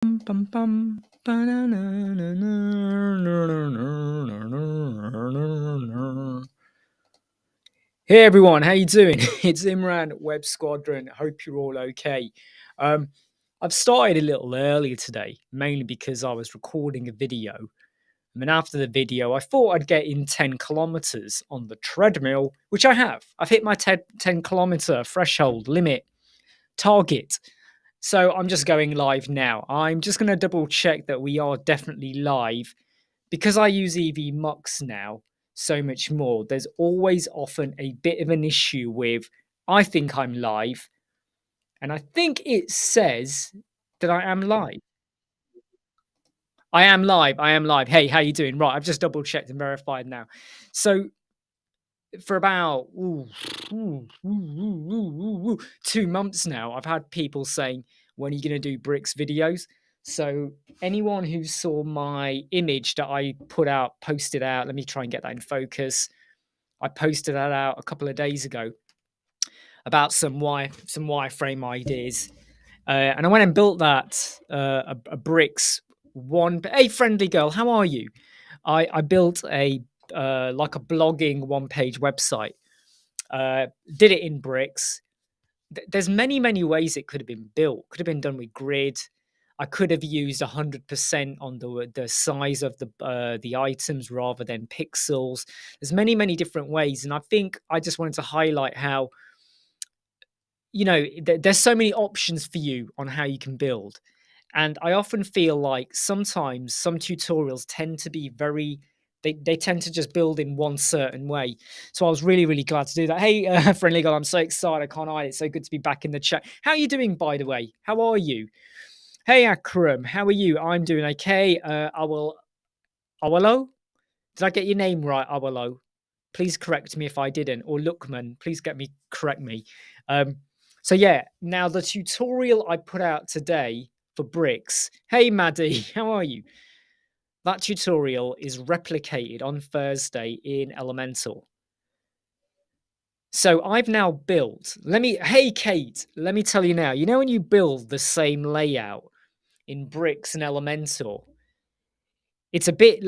Bum, bum, Hey everyone, how you doing? It's Imran, Web Squadron. Hope you're all okay. I've started a little earlier today, mainly because I was recording a video. And then after the video, I thought I'd get in 10 kilometers on the treadmill, which I have. I've hit my 10 kilometer threshold limit target. So I'm just going live now. I'm just going to double check that we are definitely live. Because I use EV Mux now so much more, there's always often a bit of an issue with, I think I'm live, and I think it says that I am live. I am live. I am live. Hey, how you doing? Right, I've just double checked and verified now. So for about 2 months now, I've had people saying, when are you going to do bricks videos? So anyone who saw my image that I posted out, let me try and get that in focus. I posted that out a couple of days ago about some wireframe ideas. And I went and built that a bricks one. Hey, friendly girl, how are you? I built a like a blogging one-page website. Did it in bricks. There's many ways it could have been built. Could have been done with grid. I could have used 100% on the size of the items rather than pixels. There's many different ways, and I think I just wanted to highlight how there's so many options for you on how you can build. And I often feel like sometimes some tutorials tend to be they tend to just build in one certain way. So I was really glad to do that. Hey, friendly girl, I'm so excited. I can't hide. It's so good to be back in the chat. How are you doing, by the way? How are you? Hey, Akram, how are you? I'm doing okay. Awalo? Did I get your name right, Awalo? Please correct me if I didn't. Or Lookman, please correct me. So yeah, now the tutorial I put out today for bricks. Hey, Maddie, how are you? That tutorial is replicated on Thursday in Elemental. So I've now built, hey, Kate, let me tell you now, when you build the same layout in bricks and Elemental, it's a bit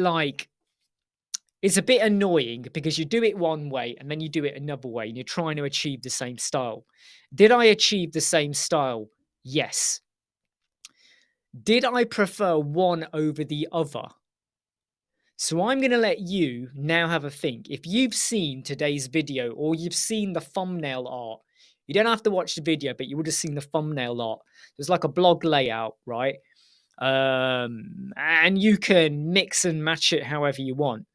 annoying because you do it one way and then you do it another way and you're trying to achieve the same style. Did I achieve the same style? Yes. Did I prefer one over the other? So I'm going to let you now have a think. If you've seen today's video or you've seen the thumbnail art, you don't have to watch the video, but you would have seen the thumbnail art. There's like a blog layout, right? And you can mix and match it however you want.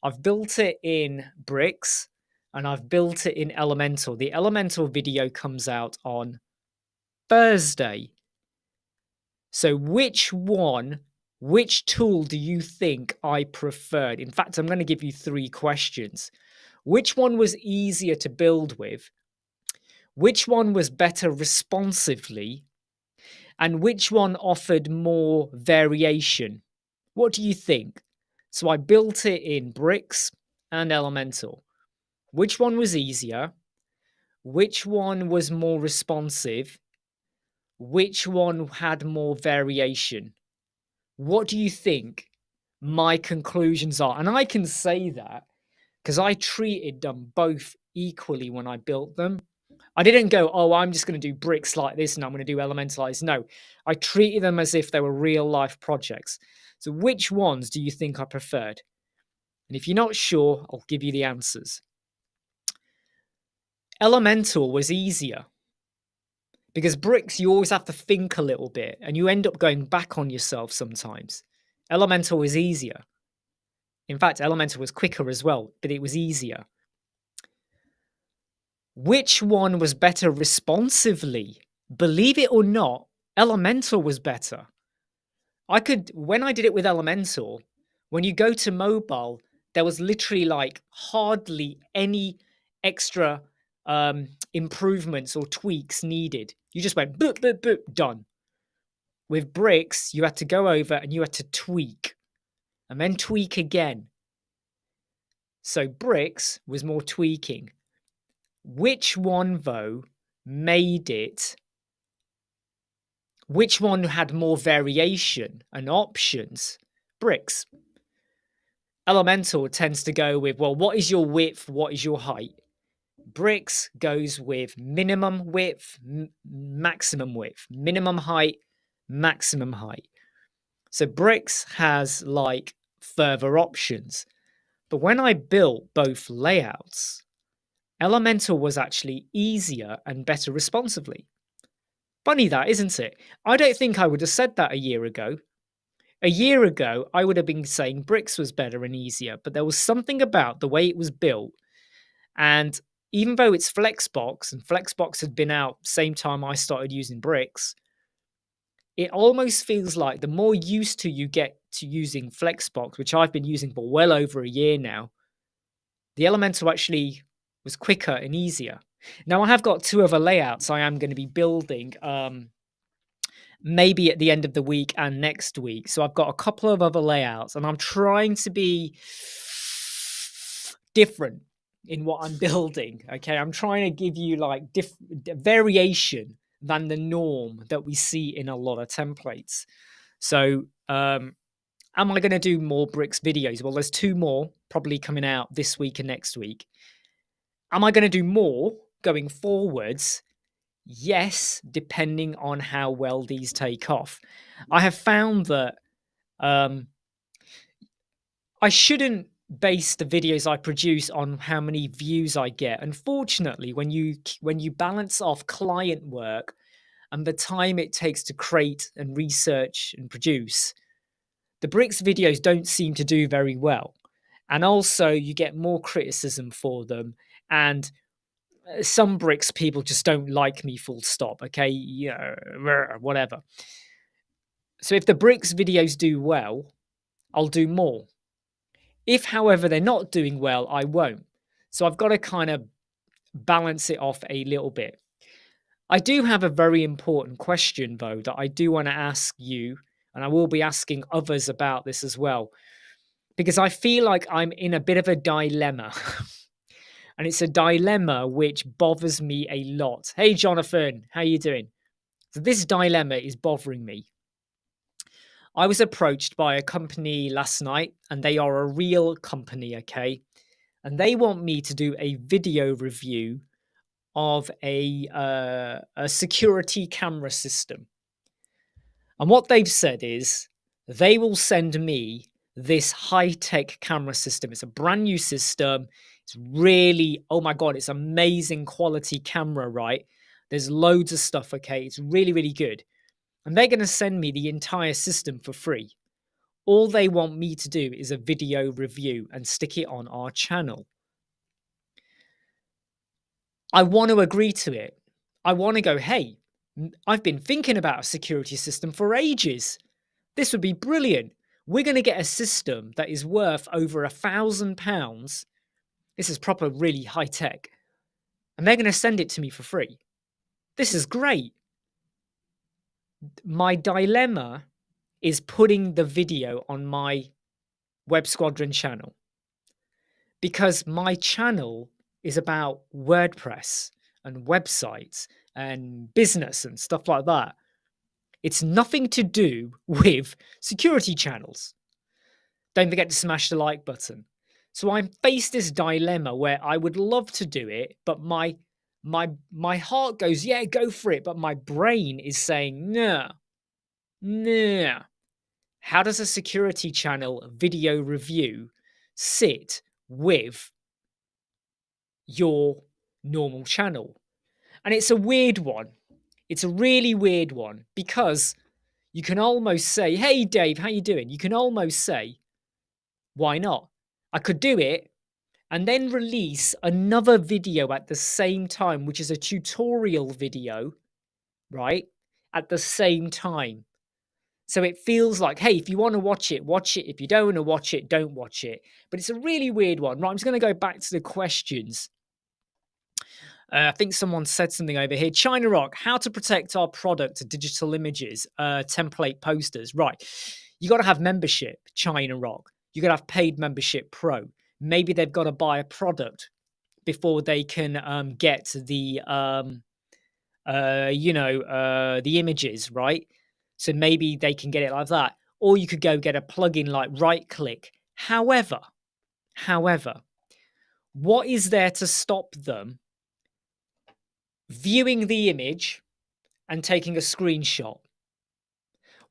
I've built it in bricks and I've built it in Elemental. The Elemental video comes out on Thursday. So which tool do you think I preferred? In fact, I'm going to give you 3 questions. Which one was easier to build with? Which one was better responsively? And which one offered more variation? What do you think? So I built it in bricks and Elemental. Which one was easier? Which one was more responsive? Which one had more variation? What do you think my conclusions are? And I can say that because I treated them both equally when I built them. I didn't go, oh, I'm just going to do bricks like this and I'm going to do elementalized. No, I treated them as if they were real life projects. So which ones do you think I preferred? And if you're not sure, I'll give you the answers. Elemental was easier because bricks, you always have to think a little bit and you end up going back on yourself sometimes. Elemental was easier. In fact, Elemental was quicker as well, but it was easier. Which one was better responsively? Believe it or not, Elemental was better. When I did it with Elemental, when you go to mobile, there was literally like hardly any extra improvements or tweaks needed. You just went boop, boop, boop, done. With bricks, you had to go over and you had to tweak and then tweak again. So bricks was more tweaking. Which one, though, made it Which one had more variation and options? Bricks. Elemental tends to go with, well, what is your width? What is your height? Bricks goes with minimum width, maximum width, minimum height, maximum height. So Bricks has like further options. But when I built both layouts, Elemental was actually easier and better responsively. Funny that, isn't it? I don't think I would have said that a year ago. A year ago, I would have been saying Bricks was better and easier, but there was something about the way it was built. And even though it's Flexbox, and Flexbox had been out same time I started using Bricks, it almost feels like the more used to you get to using Flexbox, which I've been using for well over a year now, the Elemental actually was quicker and easier. Now I have got two other layouts I am going to be building maybe at the end of the week and next week. So I've got a couple of other layouts and I'm trying to be different in what I'm building. Okay, I'm trying to give you like variation than the norm that we see in a lot of templates. So am I going to do more Bricks videos? Well, there's two more probably coming out this week and next week. Am I going to do more going forwards? Yes, depending on how well these take off. I have found that I shouldn't base the videos I produce on how many views I get. Unfortunately, when you balance off client work and the time it takes to create and research and produce, the Bricks videos don't seem to do very well. And also you get more criticism for them. And some Bricks people just don't like me, full stop. Okay, yeah, whatever. So if the Bricks videos do well, I'll do more. If, however, they're not doing well, I won't. So I've got to kind of balance it off a little bit. I do have a very important question, though, that I do want to ask you, and I will be asking others about this as well, because I feel like I'm in a bit of a dilemma. And it's a dilemma which bothers me a lot. Hey, Jonathan, how you doing? So this dilemma is bothering me. I was approached by a company last night, and they are a real company, okay? And they want me to do a video review of a security camera system. And what they've said is they will send me this high-tech camera system. It's a brand new system. It's really, oh my God, it's amazing quality camera, right? There's loads of stuff, okay? It's really, really good. And they're going to send me the entire system for free. All they want me to do is a video review and stick it on our channel. I want to agree to it. I want to go, hey, I've been thinking about a security system for ages. This would be brilliant. We're going to get a system that is worth over £1,000. This is proper, really high tech. And they're going to send it to me for free. This is great. My dilemma is putting the video on my Web Squadron channel, because my channel is about WordPress and websites and business and stuff like that. It's nothing to do with security channels. Don't forget to smash the like button. So I'm faced this dilemma where I would love to do it, but my heart goes, yeah, go for it. But my brain is saying, nah. How does a security channel video review sit with your normal channel? And it's a weird one. It's a really weird one, because you can almost say, hey, Dave, how you doing? You can almost say, why not? I could do it and then release another video at the same time, which is a tutorial video, right? At the same time. So it feels like, hey, if you want to watch it, watch it. If you don't want to watch it, don't watch it. But it's a really weird one. Right, I'm just going to go back to the questions. I think someone said something over here. China Rock, how to protect our product, digital images, template posters. Right. You got to have membership, China Rock. You got to have paid membership pro. Maybe they've got to buy a product before they can get the, the images, right? So maybe they can get it like that. Or you could go get a plugin like right click. However, what is there to stop them viewing the image and taking a screenshot?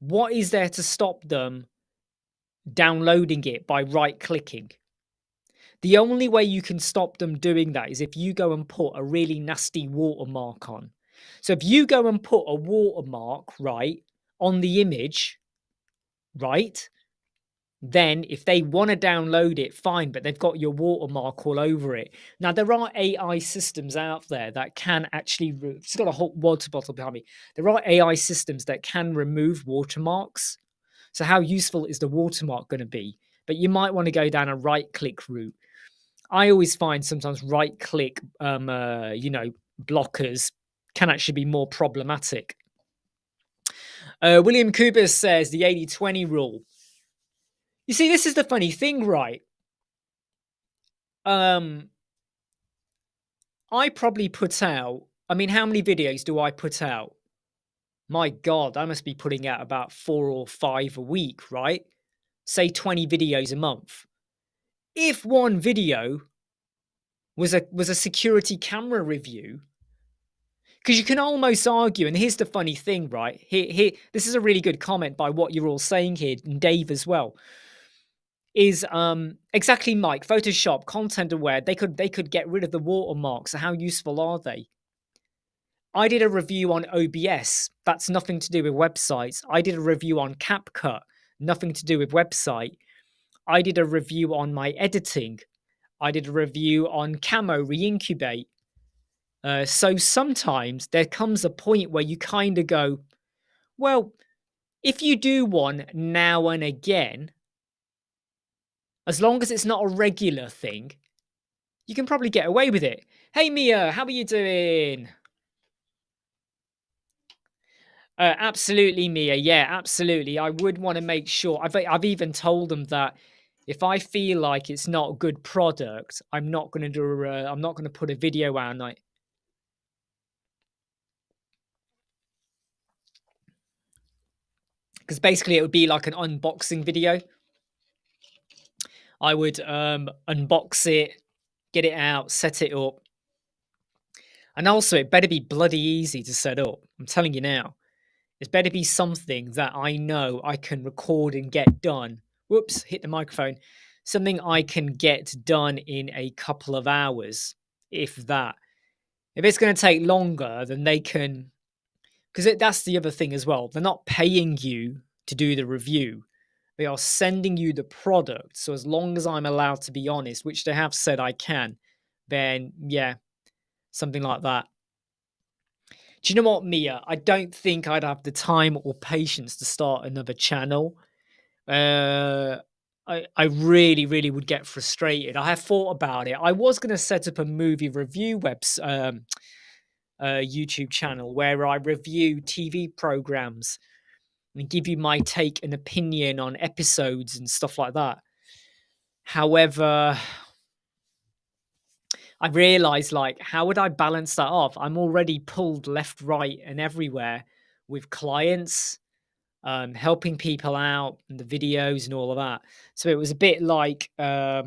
What is there to stop them downloading it by right clicking? The only way you can stop them doing that is if you go and put a really nasty watermark on. So if you go and put a watermark, right, on the image, right, then if they want to download it, fine, but they've got your watermark all over it. Now, there are AI systems out there that can actually, it's got a hot water bottle behind me. There are AI systems that can remove watermarks. So how useful is the watermark going to be? But you might want to go down a right click route. I always find sometimes right click, blockers can actually be more problematic. William Cooper says the 80-20 rule. You see, this is the funny thing, right? I probably put out, I mean, how many videos do I put out? My God, I must be putting out about 4 or 5 a week, right? Say 20 videos a month. If one video was a security camera review, because you can almost argue, and here's the funny thing, right? Here, this is a really good comment by what you're all saying here, and Dave as well. Is exactly, Mike. Photoshop, content aware. They could get rid of the watermarks. So how useful are they? I did a review on OBS. That's nothing to do with websites. I did a review on CapCut. Nothing to do with website. I did a review on my editing. I did a review on Camo Reincubate. So sometimes there comes a point where you kind of go, well, if you do one now and again, as long as it's not a regular thing, you can probably get away with it. Hey, Mia, how are you doing? Absolutely, Mia. Yeah, absolutely. I would want to make sure. I've even told them that if I feel like it's not a good product, I'm not going to do. I'm not going to put a video out. Like, because basically it would be like an unboxing video. I would unbox it, get it out, set it up, and also it better be bloody easy to set up. I'm telling you now. It's better be something that I know I can record and get done. Whoops, hit the microphone. Something I can get done in a couple of hours, if that. If it's going to take longer, then they can. Because that's the other thing as well. They're not paying you to do the review, they are sending you the product. So as long as I'm allowed to be honest, which they have said I can, then yeah, something like that. Do you know what, Mia? I don't think I'd have the time or patience to start another channel. I really, really would get frustrated. I have thought about it. I was going to set up a movie review YouTube channel where I review TV programs and give you my take and opinion on episodes and stuff like that. However, I realized, like, how would I balance that off? I'm already pulled left, right, and everywhere with clients, helping people out, and the videos and all of that. So it was a bit like, yeah,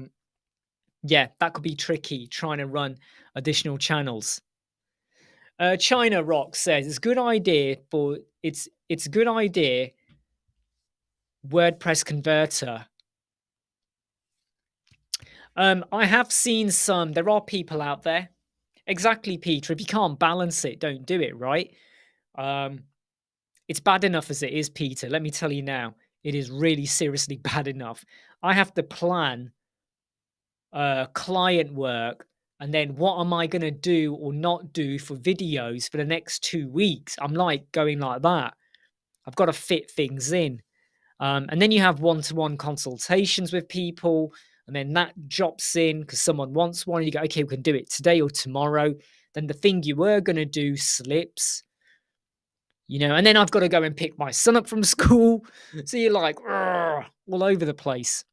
that could be tricky trying to run additional channels. China Rock says it's a good idea, but it's a good idea. WordPress converter. I have seen some. There are people out there. Exactly, Peter. If you can't balance it, don't do it, right? It's bad enough as it is, Peter. Let me tell you now. It is really seriously bad enough. I have to plan client work, and then what am I going to do or not do for videos for the next 2 weeks? I'm like going like that. I've got to fit things in. And then you have one-to-one consultations with people, and then that drops in because someone wants one. And you go, okay, we can do it today or tomorrow. Then the thing you were going to do slips, and then I've got to go and pick my son up from school. So you're like, all over the place.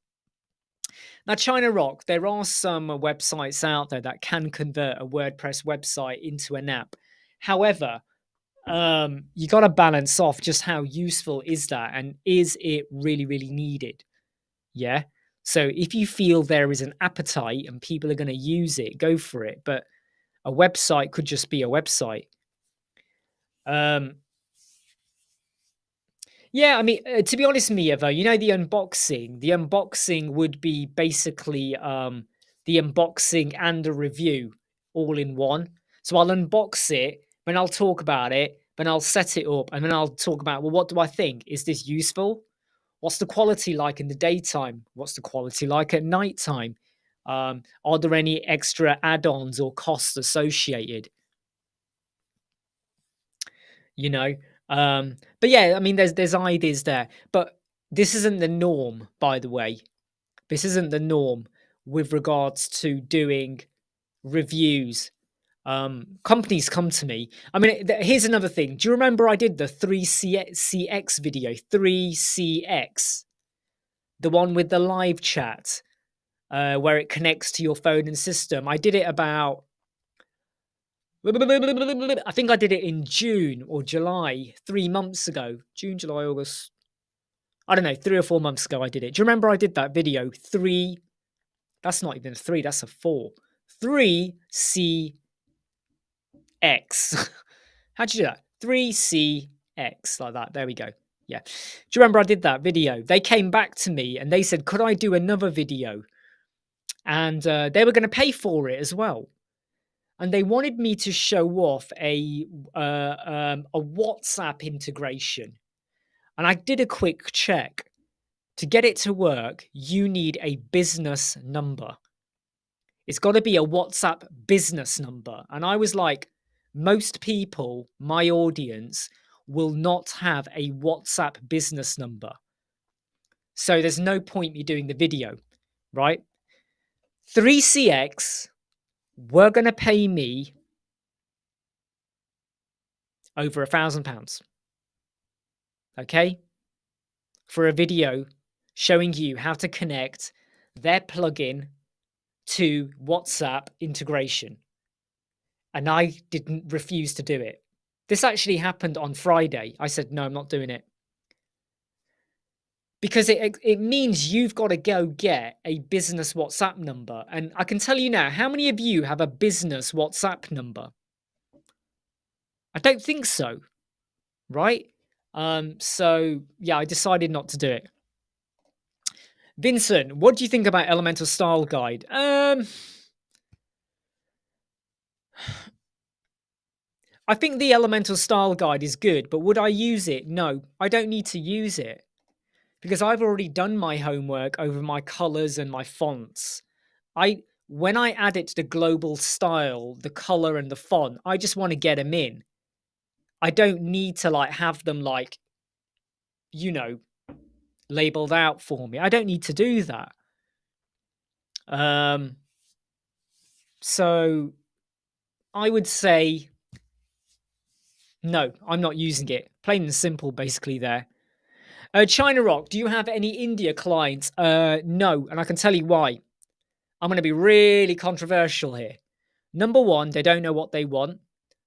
Now, China Rock, there are some websites out there that can convert a WordPress website into an app. However, You got to balance off just how useful is that, and is it really, really needed? Yeah. So if you feel there is an appetite and people are going to use it, go for it. But a website could just be a website. Um, Yeah, I mean, to be honest, Mia, though, you know, the unboxing would be basically the unboxing and a review all in one. So I'll unbox it, then I'll talk about it, then I'll set it up, and then I'll talk about, well, what do I think? Is this useful? What's the quality like in the daytime? What's the quality like at nighttime? Are there any extra add-ons or costs associated? You know, but yeah, I mean, there's ideas there, but this isn't the norm, by the way. This isn't the norm with regards to doing reviews. Companies come to me. I mean, here's another thing. Do you remember I did the 3CX video? 3CX, the one with the live chat, where it connects to your phone and system. I did it about, I think I did it in June or July, 3 months ago. June, July, August. I don't know, 3 or 4 months ago I did it. Do you remember I did that video? That's not even a three, that's a four. 3CX. How'd you do that? 3CX, like that. There we go. Yeah. Do you remember I did that video? They came back to me and they said, could I do another video? And they were going to pay for it as well. And they wanted me to show off a WhatsApp integration. And I did a quick check. To get it to work, you need a business number. It's got to be a WhatsApp business number. And I was like, most people, my audience, will not have a WhatsApp business number. So there's no point me doing the video, right? 3CX, we're going to pay me over £1,000. Okay? For a video showing you how to connect their plugin to WhatsApp integration. And I didn't refuse to do it. This actually happened on Friday. I said, no, I'm not doing it. Because it means you've got to go get a business WhatsApp number. And I can tell you now, how many of you have a business WhatsApp number? I don't think so, right? So yeah, I decided not to do it. Vincent, what do you think about Elemental Style Guide? I think the Elemental Style Guide is good, but would I use it? No, I don't need to use it because I've already done my homework over my colors and my fonts. When I add it to the global style, the color and the font, I just want to get them in. I don't need to like have them like, you know, labeled out for me. I don't need to do that. So I would say no, I'm not using it. Plain and simple, basically there. China Rock, do you have any India clients? No, and I can tell you why. I'm going to be really controversial here. Number one, they don't know what they want.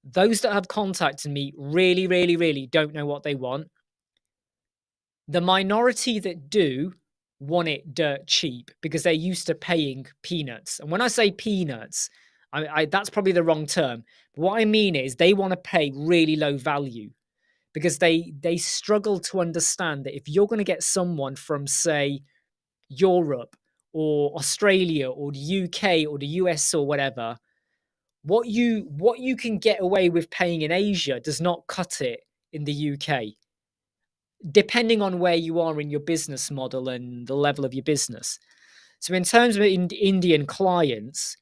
Those that have contacted me really, really, really don't know what they want. The minority that do want it dirt cheap because they're used to paying peanuts. And when I say peanuts, that's probably the wrong term. But what I mean is they want to pay really low value because they struggle to understand that if you're going to get someone from, say, Europe or Australia or the UK or the US or whatever, what you can get away with paying in Asia does not cut it in the UK, depending on where you are in your business model and the level of your business. So in terms of Indian clients,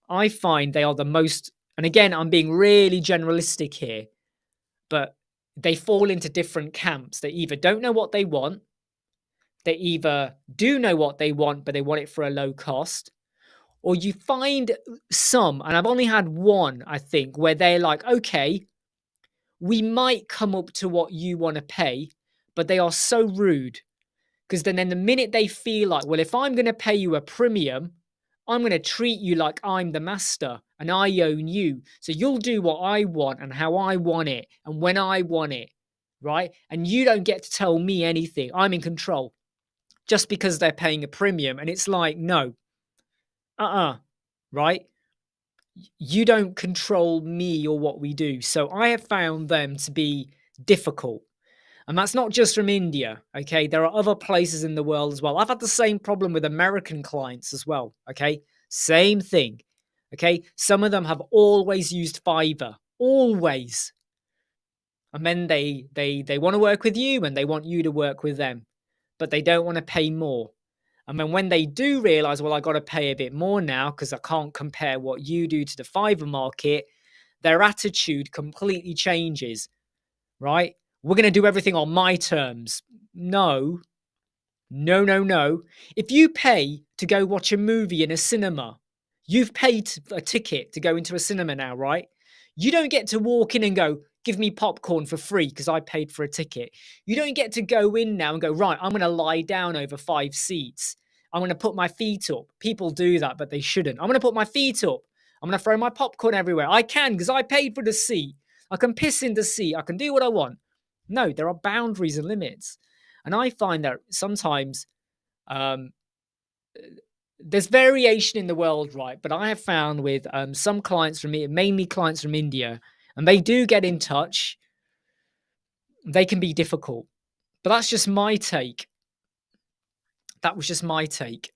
I find they are the most, and again, I'm being really generalistic here, but they fall into different camps. They either don't know what they want, they either do know what they want, but they want it for a low cost, or you find some, and I've only had one, I think, where they're like, okay, we might come up to what you want to pay, but they are so rude. Because then the minute they feel like, well, if I'm going to pay you a premium, I'm going to treat you like I'm the master. and I own you. So you'll do what I want and how I want it and when I want it, right? And you don't get to tell me anything. I'm in control just because they're paying a premium. And it's like, no, right? You don't control me or what we do. So I have found them to be difficult. And that's not just from India, okay? There are other places in the world as well. I've had the same problem with American clients as well, okay? Same thing, okay? Some of them have always used Fiverr, always. And then they want to work with you and they want you to work with them, but they don't want to pay more. And then when they do realize, well, I got to pay a bit more now because I can't compare what you do to the Fiverr market, their attitude completely changes, right? We're going to do everything on my terms. No, no, no, no. If you pay to go watch a movie in a cinema, you've paid a ticket to go into a cinema now, right? You don't get to walk in and go, give me popcorn for free because I paid for a ticket. You don't get to go in now and go, right, I'm going to lie down over 5 seats. I'm going to put my feet up. People do that, but they shouldn't. I'm going to put my feet up. I'm going to throw my popcorn everywhere. I can because I paid for the seat. I can piss in the seat. I can do what I want. No, there are boundaries and limits. And I find that sometimes um, there's variation in the world, right? But I have found with some clients from mainly clients from India, and they do get in touch, they can be difficult. But that's just my take. That was just my take.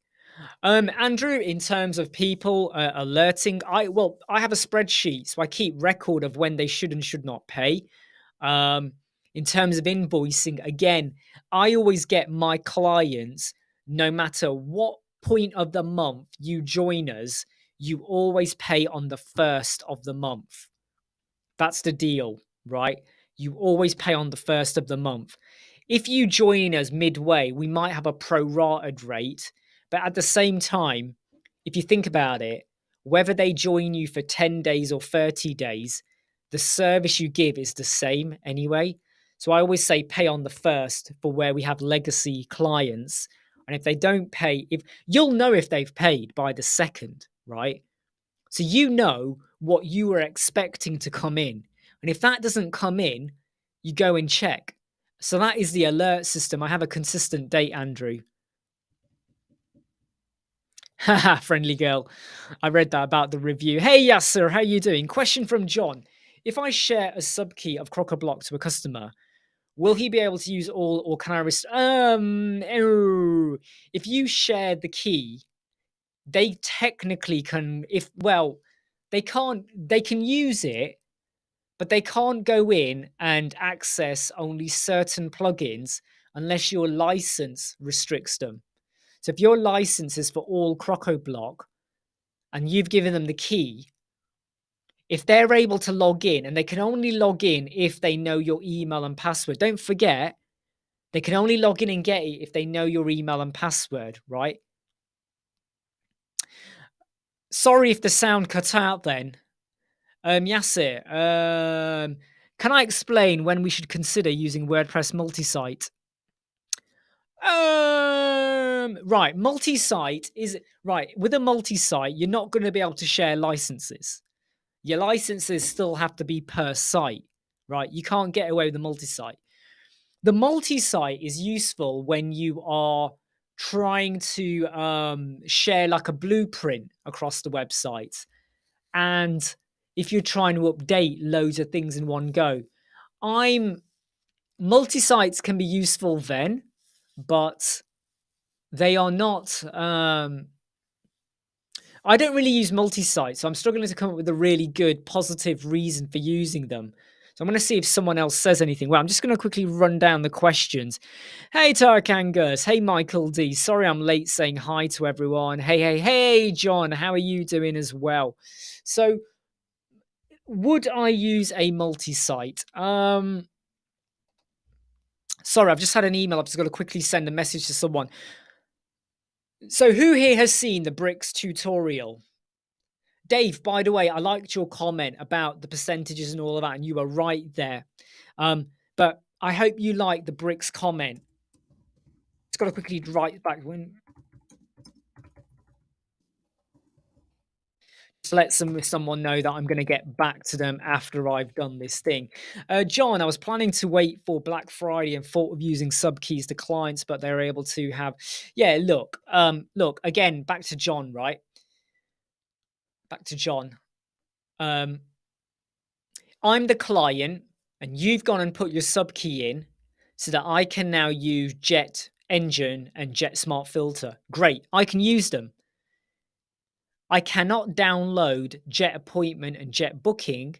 Andrew, in terms of people alerting, I have a spreadsheet, so I keep record of when they should and should not pay. In terms of invoicing, again, I always get my clients, no matter what point of the month you join us, you always pay on the first of the month. That's the deal, right? You always pay on the first of the month. If you join us midway, we might have a prorated rate, but at the same time, if you think about it, whether they join you for 10 days or 30 days, the service you give is the same anyway. So I always say pay on the first for where we have legacy clients. And if they don't pay, if you'll know if they've paid by the second, right? So you know what you were expecting to come in. And if that doesn't come in, you go and check. So that is the alert system. I have a consistent date, Andrew. Haha, friendly girl. I read that about the review. Hey, Yasser, how you doing? Question from John. If I share a subkey of Crockablock to a customer, will he be able to use all or can I if you share the key, they technically can they can use it, but they can't go in and access only certain plugins unless your license restricts them. So if your license is for all CrocoBlock and you've given them the key, if they're able to log in, and they can only log in if they know your email and password. Don't forget, they can only log in and get it if they know your email and password, right? Sorry if the sound cut out then. Yasser, can I explain when we should consider using WordPress multi-site? Right, multi-site is right. With a multi-site, you're not going to be able to share licenses. Your licenses still have to be per site, right? You can't get away with the multi-site. The multi-site is useful when you are trying to share like a blueprint across the website, and if you're trying to update loads of things in one go. Multi-sites can be useful then, but they are not. I don't really use multi-site, so I'm struggling to come up with a really good positive reason for using them. So I'm going to see if someone else says anything. Well, I'm just going to quickly run down the questions. Hey, Tarakangas. Hey, Michael D. Sorry I'm late saying hi to everyone. Hey, John. How are you doing as well? So, would I use a multi-site? Sorry, I've just had an email. I've just got to quickly send a message to someone. So who here has seen the bricks tutorial? Dave, by the way, I liked your comment about the percentages and all of that, and you were right there. But I hope you like the bricks comment. It's got to quickly write back when. let someone know that I'm going to get back to them after I've done this thing. John, I was planning to wait for Black Friday and thought of using subkeys to clients, but they're able to have. Yeah, look again. Back to John, right? Back to John. Um, I'm the client, and you've gone and put your subkey in, so that I can now use Jet Engine and Jet Smart Filter. Great, I can use them. I cannot download Jet Appointment and Jet Booking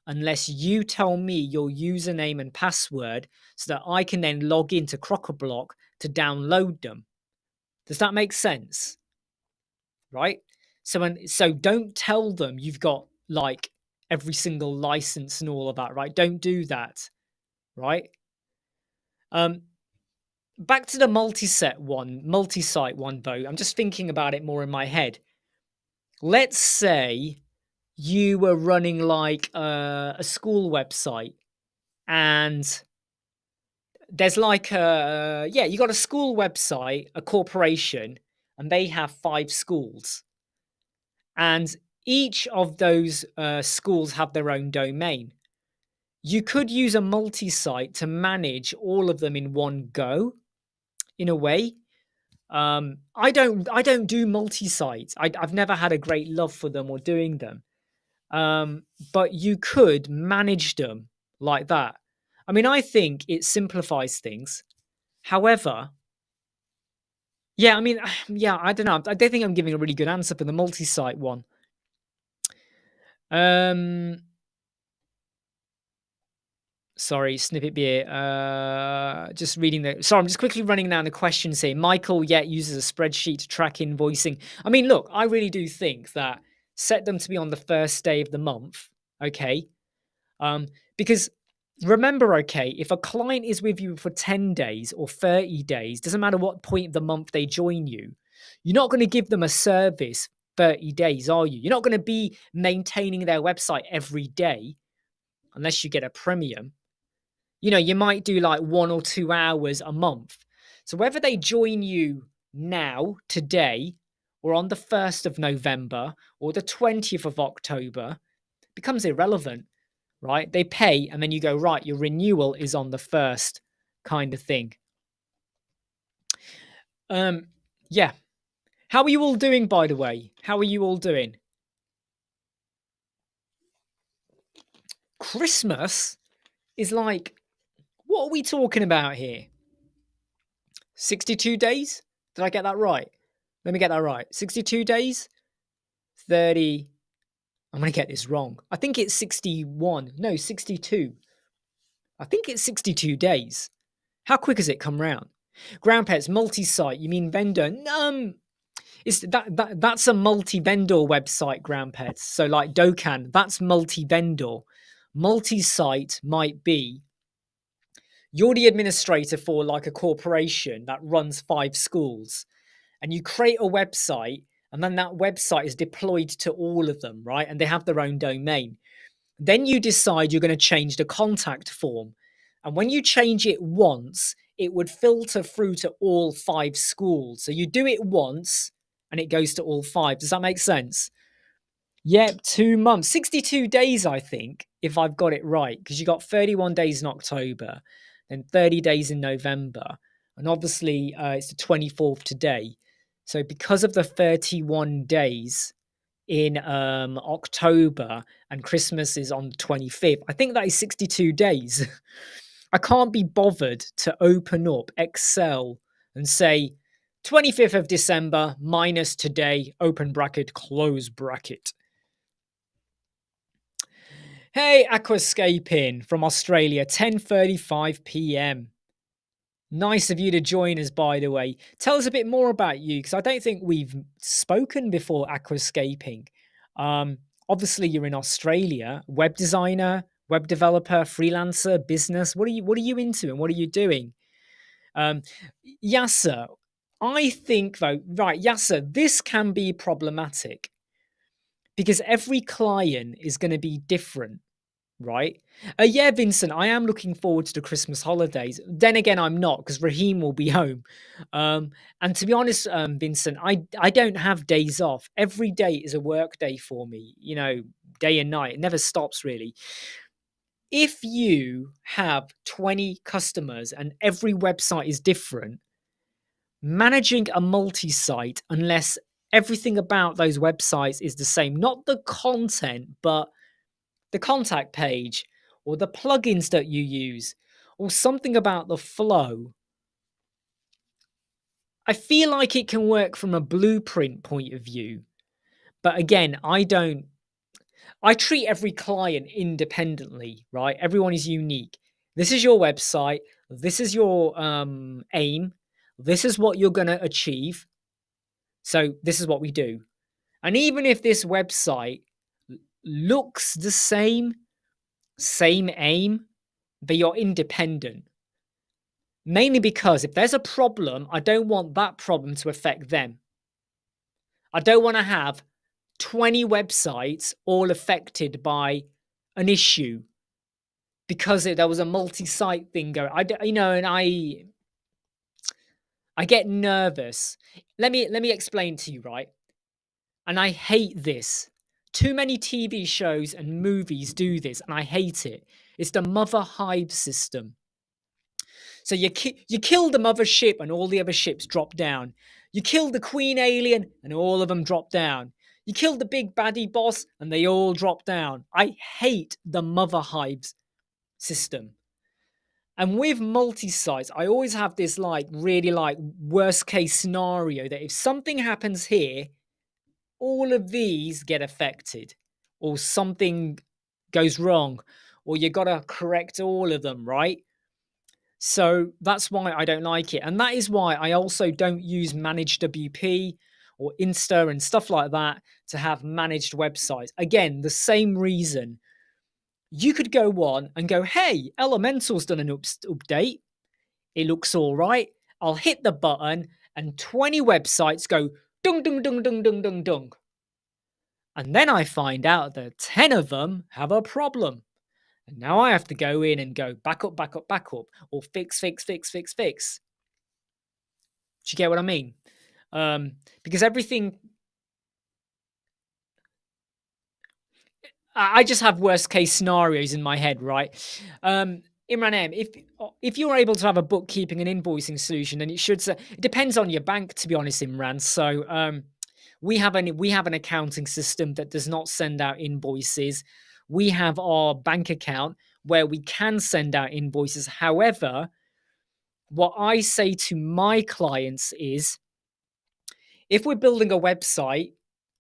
unless you tell me your username and password so that I can then log into Crockablock to download them. Does that make sense? Right? So don't tell them you've got like every single license and all of that, right? Don't do that, right? Um Back to the multi-site one though. I'm just thinking about it more in my head. Let's say you were running like a school website and there's like you got a school website, a corporation, and they have 5 schools, and each of those schools have their own domain. You could use a multi-site to manage all of them in one go, in a way. I don't do multi-sites. I've never had a great love for them or doing them. But you could manage them like that. I mean, I think it simplifies things. However, yeah, I mean, yeah, I don't know. I don't think I'm giving a really good answer for the multi-site one. Um, Sorry, snippet beer. Just reading the. Sorry, I'm just quickly running down the questions here. Michael yet uses a spreadsheet to track invoicing. I mean, look, I really do think that set them to be on the first day of the month. Okay, because remember, okay, if a client is with you for 10 days or 30 days, doesn't matter what point of the month they join you, you're not going to give them a service 30 days, are you? You're not going to be maintaining their website every day unless you get a premium. You know, you might do like 1 or 2 hours a month. So whether they join you now, today, or on the 1st of November or the 20th of October becomes irrelevant, right? They pay and then you go, right, your renewal is on the 1st, kind of thing. Yeah. How are you all doing, by the way? How are you all doing? Christmas is like, what are we talking about here? 62 days? Did I get that right? Let me get that right. 62 days? 30. I'm going to get this wrong. I think it's 61. No, 62. I think it's 62 days. How quick has it come round? Ground Pets multi-site. You mean vendor? It's that's a multi-vendor website, Ground Pets. So like Dokkan, that's multi-vendor. Multi-site might be you're the administrator for like a corporation that runs 5 schools, and you create a website, and then that website is deployed to all of them, right? And they have their own domain. Then you decide you're going to change the contact form. And when you change it once, it would filter through to all 5 schools. So you do it once and it goes to all 5. Does that make sense? Yep, 2 months, 62 days, I think, if I've got it right, because you got 31 days in October, then 30 days in November. And obviously, it's the 24th today. So because of the 31 days in October and Christmas is on the 25th, I think that is 62 days. I can't be bothered to open up Excel and say 25th of December minus today, open bracket, close bracket. Hey, Aquascaping from Australia, 10:35 p.m. Nice of you to join us, by the way. Tell us a bit more about you, because I don't think we've spoken before, Aquascaping. Obviously, you're in Australia, web designer, web developer, freelancer, business. What are you into and what are you doing? Yasser, I think though, right, Yasser, this can be problematic because every client is going to be different. right? Yeah, Vincent, I am looking forward to the Christmas holidays. Then again, I'm not because Raheem will be home. Um, and to be honest, Vincent, I don't have days off. Every day is a work day for me, you know, day and night. It never stops really. If you have 20 customers and every website is different, managing a multi site, unless everything about those websites is the same, not the content, but the contact page or the plugins that you use or something about the flow, I feel like it can work from a blueprint point of view. But again, I treat every client independently, right? Everyone is unique. This is your website. This is your aim. This is what you're going to achieve. So this is what we do. And even if this website looks the same aim, but you're independent. Mainly because if there's a problem, I don't want that problem to affect them. I don't want to have 20 websites all affected by an issue because there was a multi-site thing going. And I get nervous. Let me explain to you, right? And I hate this. Too many TV shows and movies do this, and I hate it. It's the mother hive system. So you kill the mother ship and all the other ships drop down. You kill the queen alien and all of them drop down. You kill the big baddie boss and they all drop down. I hate the mother hives system. And with multi-sites, I always have this really worst case scenario that if something happens here, all of these get affected or something goes wrong or you got to correct all of them, right? So that's why I don't like it. And that is why I also don't use managed WP or Insta and stuff like that to have managed websites. Again, the same reason. You could go on and go, hey, Elemental's done an update. It looks all right. I'll hit the button and 20 websites go dung, dung, dung, dung, dung, dung, dung. And then I find out that 10 of them have a problem. And now I have to go in and go back up, back up, back up, or fix, fix, fix, fix, fix. Do you get what I mean? Because everything, I just have worst case scenarios in my head, right? Imran M, if you're able to have a bookkeeping and invoicing solution, then it should say it depends on your bank, to be honest, Imran. So we have an accounting system that does not send out invoices. We have our bank account where we can send out invoices. However, what I say to my clients is if we're building a website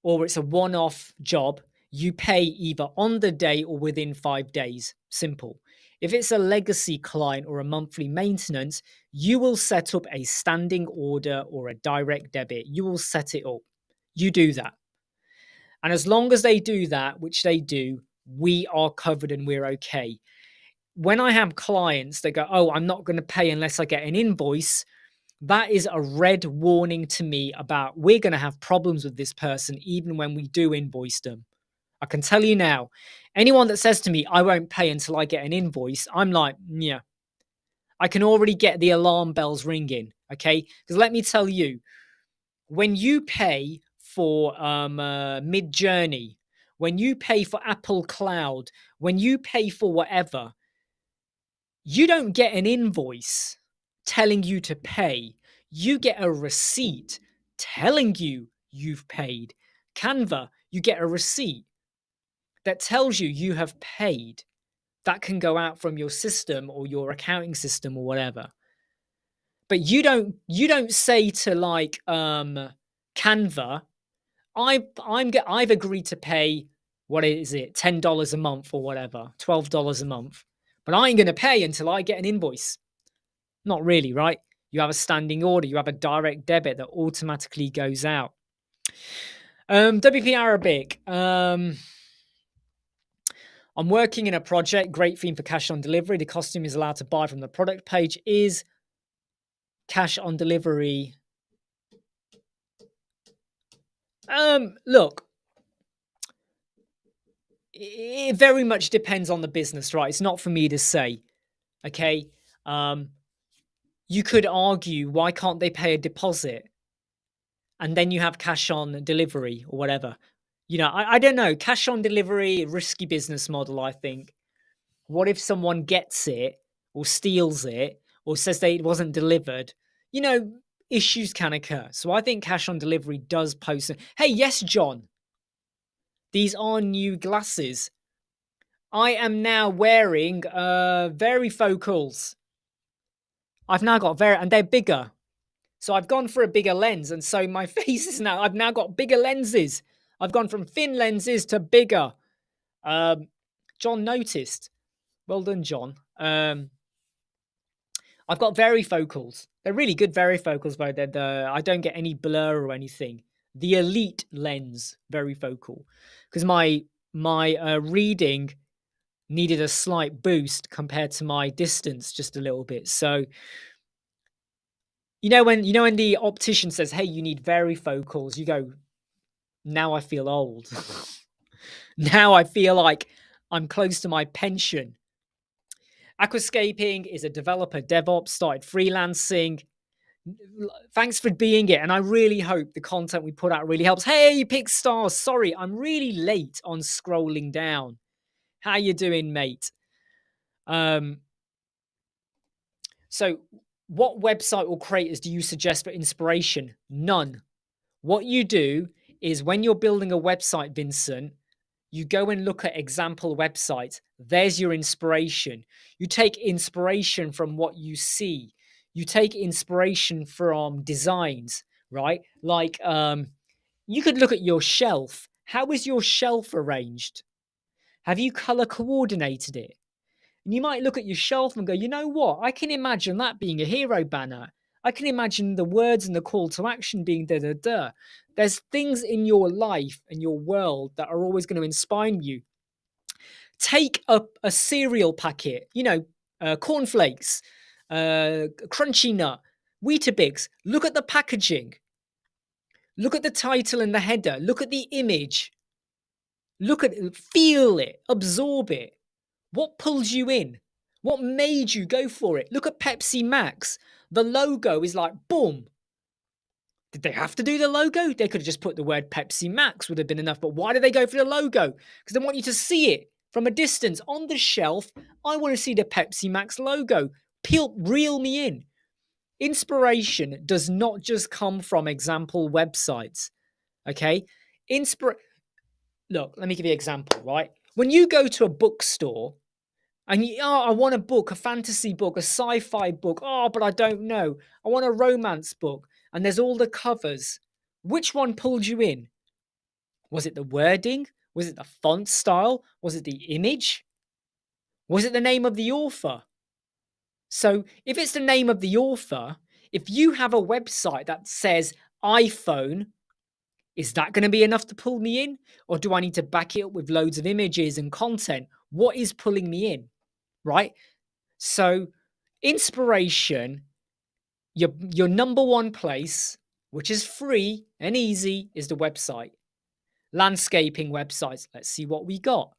or it's a one-off job, you pay either on the day or within 5 days. Simple. If it's a legacy client or a monthly maintenance, you will set up a standing order or a direct debit. You will set it up. You do that. And as long as they do that, which they do, we are covered and we're okay. When I have clients that go, oh, I'm not going to pay unless I get an invoice, that is a red warning to me about we're going to have problems with this person even when we do invoice them. I can tell you now, anyone that says to me, I won't pay until I get an invoice, I'm like, yeah, I can already get the alarm bells ringing. Okay. Because let me tell you, when you pay for Mid-Journey, when you pay for Apple Cloud, when you pay for whatever, you don't get an invoice telling you to pay. You get a receipt telling you you've paid. Canva, you get a receipt that tells you you have paid. That can go out from your system or your accounting system or whatever. But you don't say to Canva, I've agreed to pay, what is it, $10 a month or whatever, $12 a month. But I ain't gonna pay until I get an invoice. Not really, right? You have a standing order, you have a direct debit that automatically goes out. WP Arabic. I'm working in a project, great theme for cash on delivery. The costume is allowed to buy from the product page. Is cash on delivery? Look, It very much depends on the business, right? It's not for me to say. Okay. You could argue, why can't they pay a deposit and then you have cash on delivery or whatever? I don't know. Cash on delivery, risky business model, I think. What if someone gets it or steals it or says that it wasn't delivered? You know, issues can occur. So I think cash on delivery does pose. Hey, yes, John, these are new glasses. I am now wearing varifocals. I've now got and they're bigger. So I've gone for a bigger lens, and so my face is I've now got bigger lenses. I've gone from thin lenses to bigger. John noticed. Well done, John. I've got varifocals. They're really good varifocals, though. I don't get any blur or anything. The elite lens varifocal, because my reading needed a slight boost compared to my distance, just a little bit. So when the optician says, "Hey, you need varifocals," you go, "Now I feel old." Now I feel like I'm close to my pension. Aquascaping is a developer DevOps, started freelancing. Thanks for being it. And I really hope the content we put out really helps. Hey, Pick Stars. Sorry, I'm really late on scrolling down. How you doing, mate? So what website or creators do you suggest for inspiration? None. What you do is when you're building a website, Vincent, you go and look at example websites. There's your inspiration. You take inspiration from what you see. You take inspiration from designs, right? Like you could look at your shelf. How is your shelf arranged? Have you color coordinated it? And you might look at your shelf and go, you know what? I can imagine that being a hero banner. I can imagine the words and the call to action being da da da. There's things in your life and your world that are always going to inspire you. Take a cereal packet, cornflakes, crunchy nut, Weetabix. Look at the packaging. Look at the title and the header. Look at the image. Look at it, feel it, absorb it. What pulls you in? What made you go for it? Look at Pepsi Max. The logo is like, boom. Did they have to do the logo? They could have just put the word Pepsi Max, would have been enough. But why do they go for the logo? Because they want you to see it from a distance on the shelf. I want to see the Pepsi Max logo. Reel me in. Inspiration does not just come from example websites. Okay? Look, let me give you an example, right? When you go to a bookstore and I want a book, a fantasy book, a sci-fi book. Oh, but I don't know. I want a romance book. And there's all the covers. Which one pulled you in? Was it the wording? Was it the font style? Was it the image? Was it the name of the author? So if it's the name of the author, if you have a website that says iPhone, is that going to be enough to pull me in? Or do I need to back it up with loads of images and content? What is pulling me in? Right? So inspiration, your number one place, which is free and easy, is the website. Landscaping websites. Let's see what we got.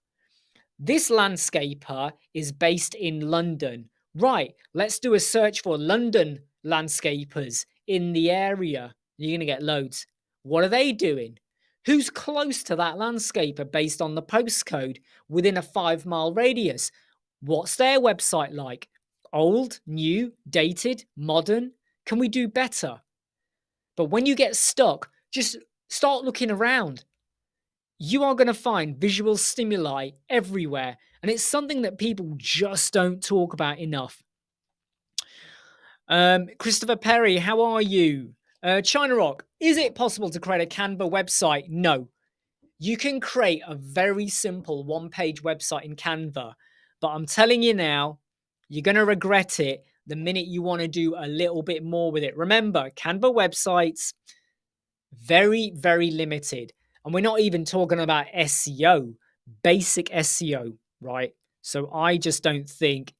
This landscaper is based in London. Right, let's do a search for London landscapers in the area. You're going to get loads. What are they doing? Who's close to that landscaper based on the postcode within a 5-mile radius? What's their website like? Old, new, dated, modern? Can we do better? But when you get stuck, just start looking around. You are going to find visual stimuli everywhere, and it's something that people just don't talk about enough. Christopher Perry, how are you? China Rock, is it possible to create a Canva website? No. You can create a very simple one-page website in Canva, but I'm telling you now, you're going to regret it the minute you want to do a little bit more with it. Remember, Canva websites, very, very limited. And we're not even talking about SEO, basic SEO, right? So I just don't think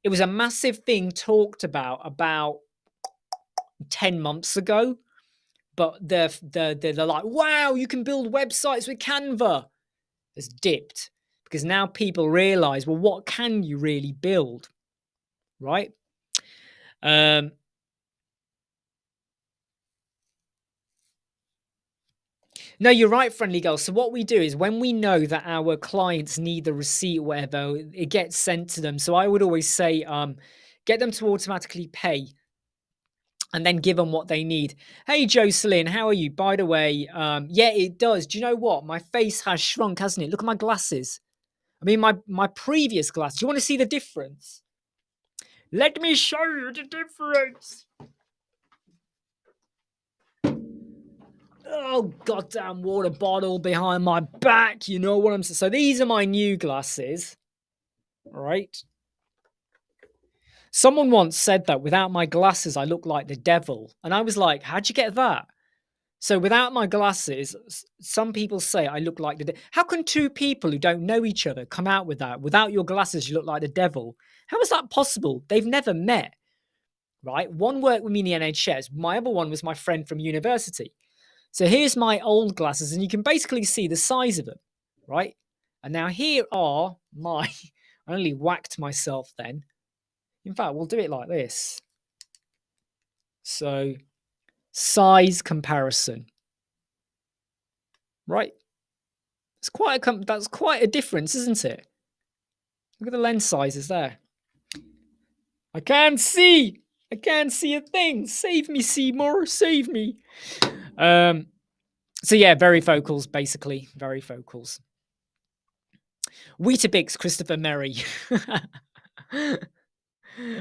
it was a massive thing talked about 10 months ago. But they're like, wow, you can build websites with Canva. It's dipped. because now people realize, well, what can you really build, right? No, you're right, friendly girl. So what we do is when we know that our clients need the receipt or whatever, it gets sent to them. So I would always say, get them to automatically pay and then give them what they need. Hey, Jocelyn, how are you? By the way, yeah, it does. Do you know what? My face has shrunk, hasn't it? Look at my glasses. I mean, my previous glasses. Do you want to see the difference? Let me show you the difference. Oh, goddamn water bottle behind my back. You know what I'm saying? So these are my new glasses, right? Someone once said that without my glasses, I look like the devil. And I was like, how'd you get that? So without my glasses, some people say I look like the devil. How can two people who don't know each other come out with that? Without your glasses, you look like the devil. How is that possible? They've never met, right? One worked with me in the NHS. My other one was my friend from university. So here's my old glasses, and you can basically see the size of them, right? And now here are my, I only whacked myself then. In fact, we'll do it like this. So size comparison, right? It's that's quite a difference, isn't it? Look at the lens sizes there. I can't see. I can't see a thing. Save me, Seymour. Save me. So yeah, varifocals, basically. Varifocals. Weetabix, Christopher Merry.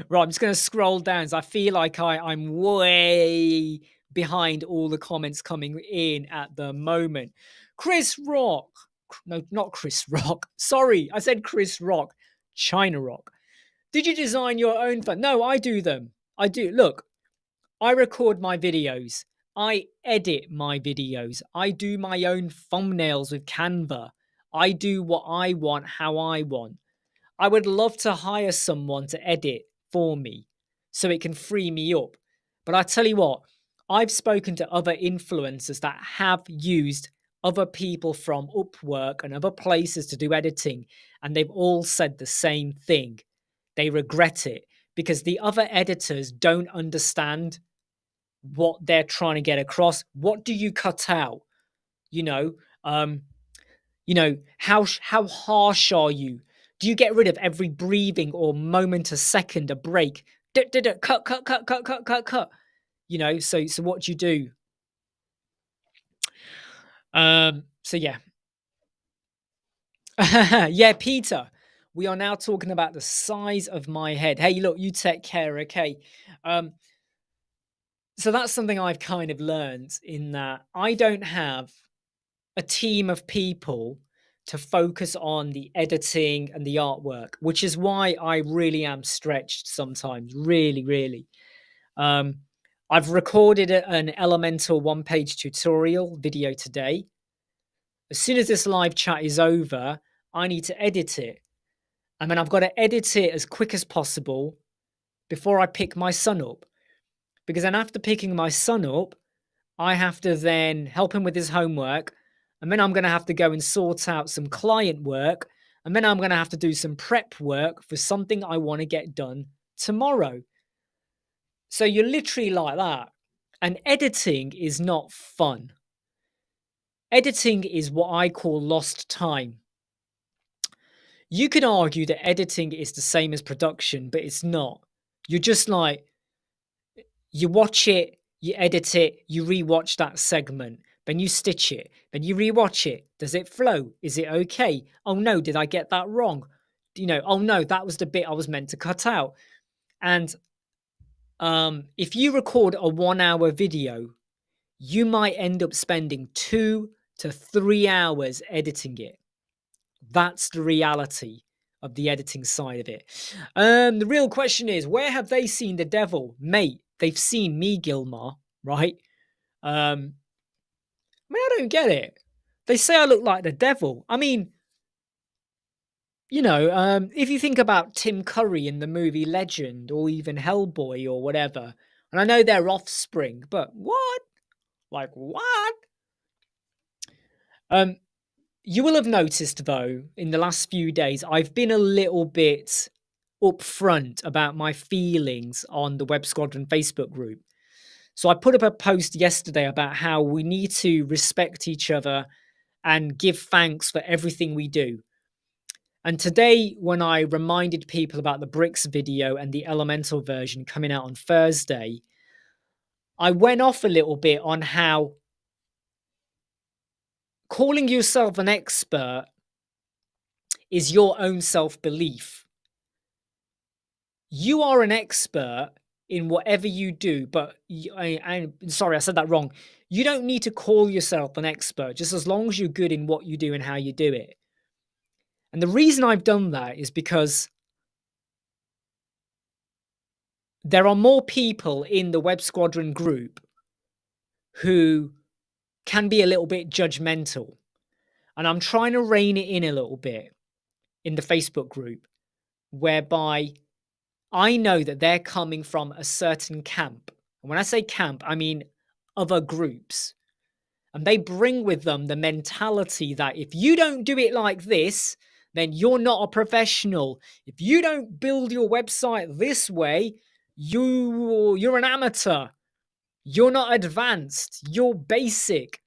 Right, I'm just going to scroll down. So I feel like I'm way behind all the comments coming in at the moment. Chris Rock. No, not Chris Rock. Sorry, I said Chris Rock. China Rock. Did you design your own fun? No, I do them. I do. Look, I record my videos. I edit my videos. I do my own thumbnails with Canva. I do what I want, how I want. I would love to hire someone to edit for me so it can free me up. But I tell you what, I've spoken to other influencers that have used other people from Upwork and other places to do editing, and they've all said the same thing. They regret it because the other editors don't understand what they're trying to get across. What do you cut out? You know, how harsh are you? Do you get rid of every breathing or moment a second, a break? Cut, cut, cut, cut, cut, cut, cut. So what do you do? So yeah. Yeah, Peter. We are now talking about the size of my head. Hey, look, you take care, okay? So that's something I've kind of learned in that I don't have a team of people to focus on the editing and the artwork, which is why I really am stretched sometimes. Really, really. I've recorded an Elementor one-page tutorial video today. As soon as this live chat is over, I need to edit it. And then I've got to edit it as quick as possible before I pick my son up. Because then after picking my son up, I have to then help him with his homework. And then I'm going to have to go and sort out some client work. And then I'm going to have to do some prep work for something I want to get done tomorrow. So you're literally like that. And editing is not fun. Editing is what I call lost time. You could argue that editing is the same as production, but it's not. You're just like, you watch it, you edit it, you rewatch that segment, then you stitch it, then you rewatch it. Does it flow? Is it okay? Oh no, did I get that wrong? Oh no, that was the bit I was meant to cut out. And if you record a 1 hour video, you might end up spending 2 to 3 hours editing it. That's the reality of the editing side of it. The real question is, where have they seen the devil? Mate, they've seen me, Gilmar, right? I mean, I don't get it. They say I look like the devil. I mean, if you think about Tim Curry in the movie Legend or even Hellboy or whatever, and I know they're offspring, but what? Like, what? You will have noticed, though, in the last few days, I've been a little bit upfront about my feelings on the Web Squadron Facebook group. So I put up a post yesterday about how we need to respect each other and give thanks for everything we do. And today, when I reminded people about the Bricks video and the Elemental version coming out on Thursday, I went off a little bit on how calling yourself an expert is your own self-belief. You are an expert in whatever you do, but sorry, I said that wrong. You don't need to call yourself an expert just as long as you're good in what you do and how you do it. And the reason I've done that is because there are more people in the Web Squadron group who can be a little bit judgmental. And I'm trying to rein it in a little bit in the Facebook group, whereby I know that they're coming from a certain camp. And when I say camp, I mean other groups. And they bring with them the mentality that if you don't do it like this, then you're not a professional. If you don't build your website this way, you're an amateur. You're not advanced. You're basic.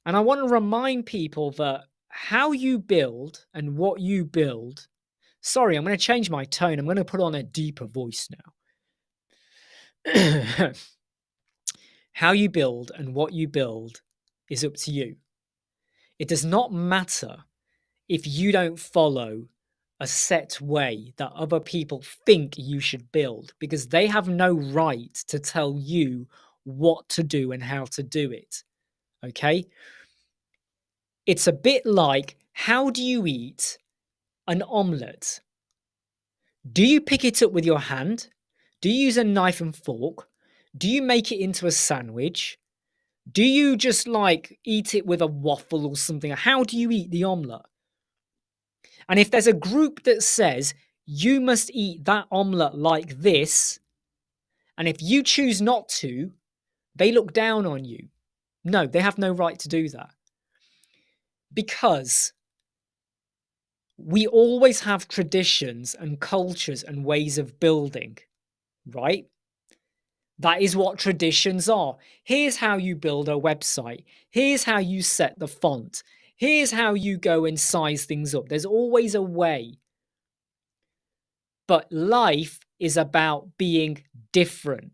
And I want to remind people that how you build and what you build. Sorry, I'm going to change my tone. I'm going to put on a deeper voice now. How you build and what you build is up to you. It does not matter if you don't follow a set way that other people think you should build, because they have no right to tell you what to do and how to do it. Okay? It's a bit like, how do you eat an omelette? Do you pick it up with your hand? Do you use a knife and fork? Do you make it into a sandwich? Do you just like eat it with a waffle or something? How do you eat the omelette? And if there's a group that says you must eat that omelette like this, and if you choose not to, they look down on you. No, they have no right to do that. Because we always have traditions and cultures and ways of building, right? That is what traditions are. Here's how you build a website. Here's how you set the font. Here's how you go and size things up. There's always a way. But life is about being different.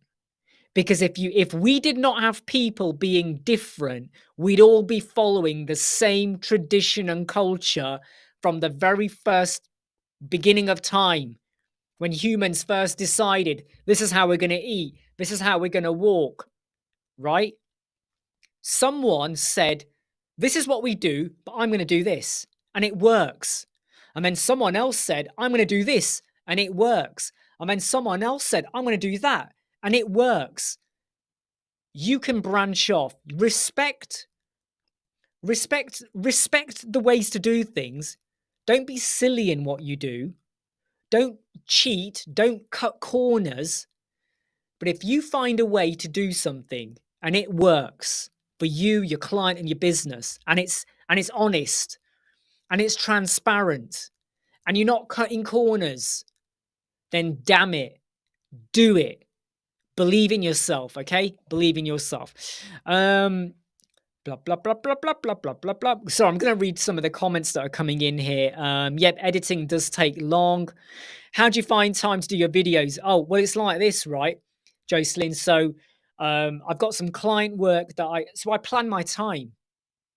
Because if we did not have people being different, we'd all be following the same tradition and culture from the very first beginning of time, when humans first decided, this is how we're going to eat, this is how we're going to walk, right? Someone said, this is what we do, but I'm going to do this, and it works. And then someone else said, I'm going to do this, and it works. And then someone else said, I'm going to do that, and it works. You can branch off. Respect the ways to do things. Don't be silly in what you do. Don't cheat. Don't cut corners. But if you find a way to do something and it works for you, your client, and your business, and it's honest and it's transparent and you're not cutting corners, then damn it, do it. Believe in yourself, okay? Believe in yourself. Blah, blah, blah, blah, blah, blah, blah, blah, blah. So I'm going to read some of the comments that are coming in here. Yep, editing does take long. How do you find time to do your videos? Oh, well, it's like this, right, Jocelyn? So I've got some client work that I plan my time.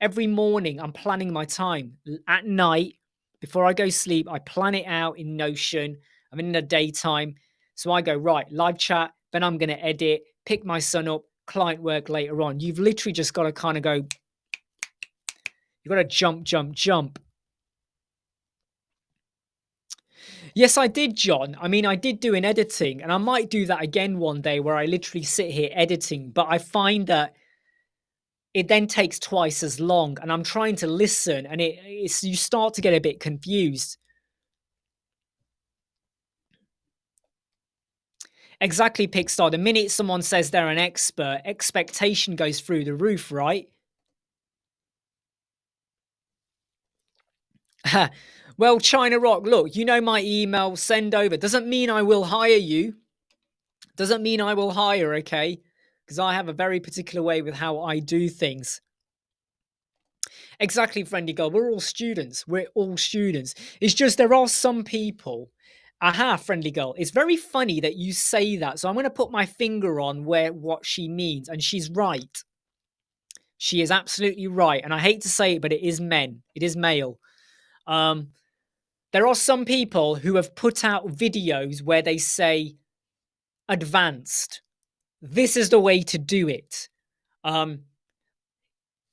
Every morning, I'm planning my time. At night, before I go sleep, I plan it out in Notion. I'm in the daytime. So I go, right, live chat, then I'm going to edit, pick my son up, client work later on. You've literally just got to kind of go, you've got to jump, jump, jump. Yes, I did, John. I mean, I did do an editing, and I might do that again one day where I literally sit here editing, but I find that it then takes twice as long, and I'm trying to listen, and you start to get a bit confused. Exactly, Pixar. The minute someone says they're an expert, expectation goes through the roof, right? Well, China Rock, look, you know my email, send over. Doesn't mean I will hire you. Doesn't mean I will hire, okay? Because I have a very particular way with how I do things. Exactly, friendly girl. We're all students. We're all students. It's just there are some people. Aha, friendly girl. It's very funny that you say that. So I'm going to put my finger on what she means, and she's right. She is absolutely right. And I hate to say it, but it is men. It is male. Um, there are some people who have put out videos where they say advanced. This is the way to do it. Um,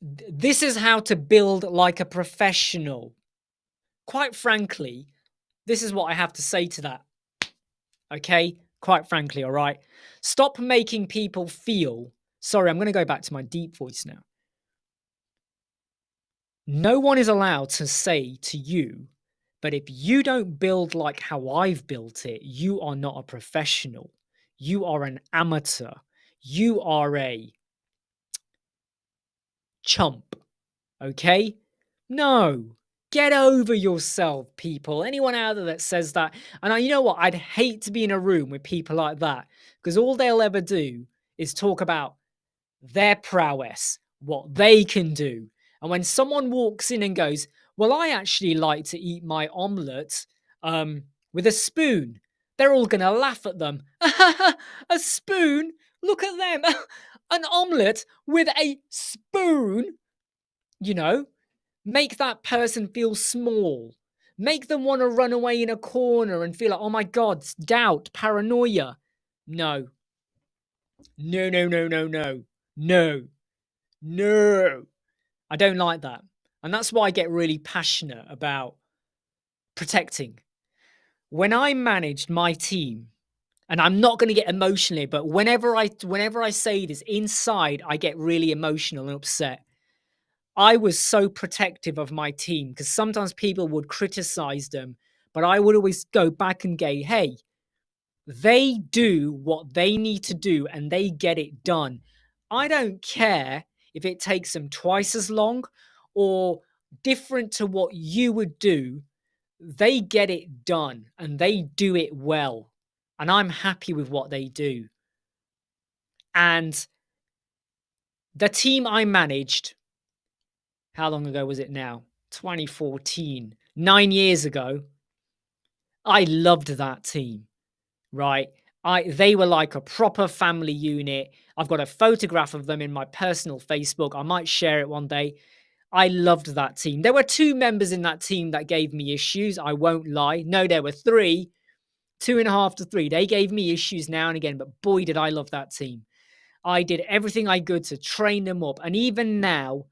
this is how to build like a professional. Quite frankly, this is what I have to say to that. Okay? Quite frankly, all right? Stop making people feel. Sorry, I'm going to go back to my deep voice now. No one is allowed to say to you, but if you don't build like how I've built it, you are not a professional. You are an amateur. You are a chump. Okay? No. Get over yourself, people. Anyone out there that says that. And you know what? I'd hate to be in a room with people like that because all they'll ever do is talk about their prowess, what they can do. And when someone walks in and goes, well, I actually like to eat my omelette with a spoon, they're all going to laugh at them. A spoon? Look at them. An omelette with a spoon? You know, make that person feel small. Make them want to run away in a corner and feel like, oh my God, doubt, paranoia. No. No, no, no, no, no. No. No. I don't like that. And that's why I get really passionate about protecting. When I managed my team, and I'm not going to get emotionally, but whenever I say this inside, I get really emotional and upset. I was so protective of my team because sometimes people would criticize them, but I would always go back and go, hey, they do what they need to do and they get it done. I don't care if it takes them twice as long or different to what you would do. They get it done and they do it well. And I'm happy with what they do. And the team I managed, how long ago was it now? 2014, 9 years ago. I loved that team, right? They were like a proper family unit. I've got a photograph of them in my personal Facebook. I might share it one day. I loved that team. There were two members in that team that gave me issues. I won't lie. No, there were three, 2.5 to 3. They gave me issues now and again, but boy, did I love that team. I did everything I could to train them up. And even now,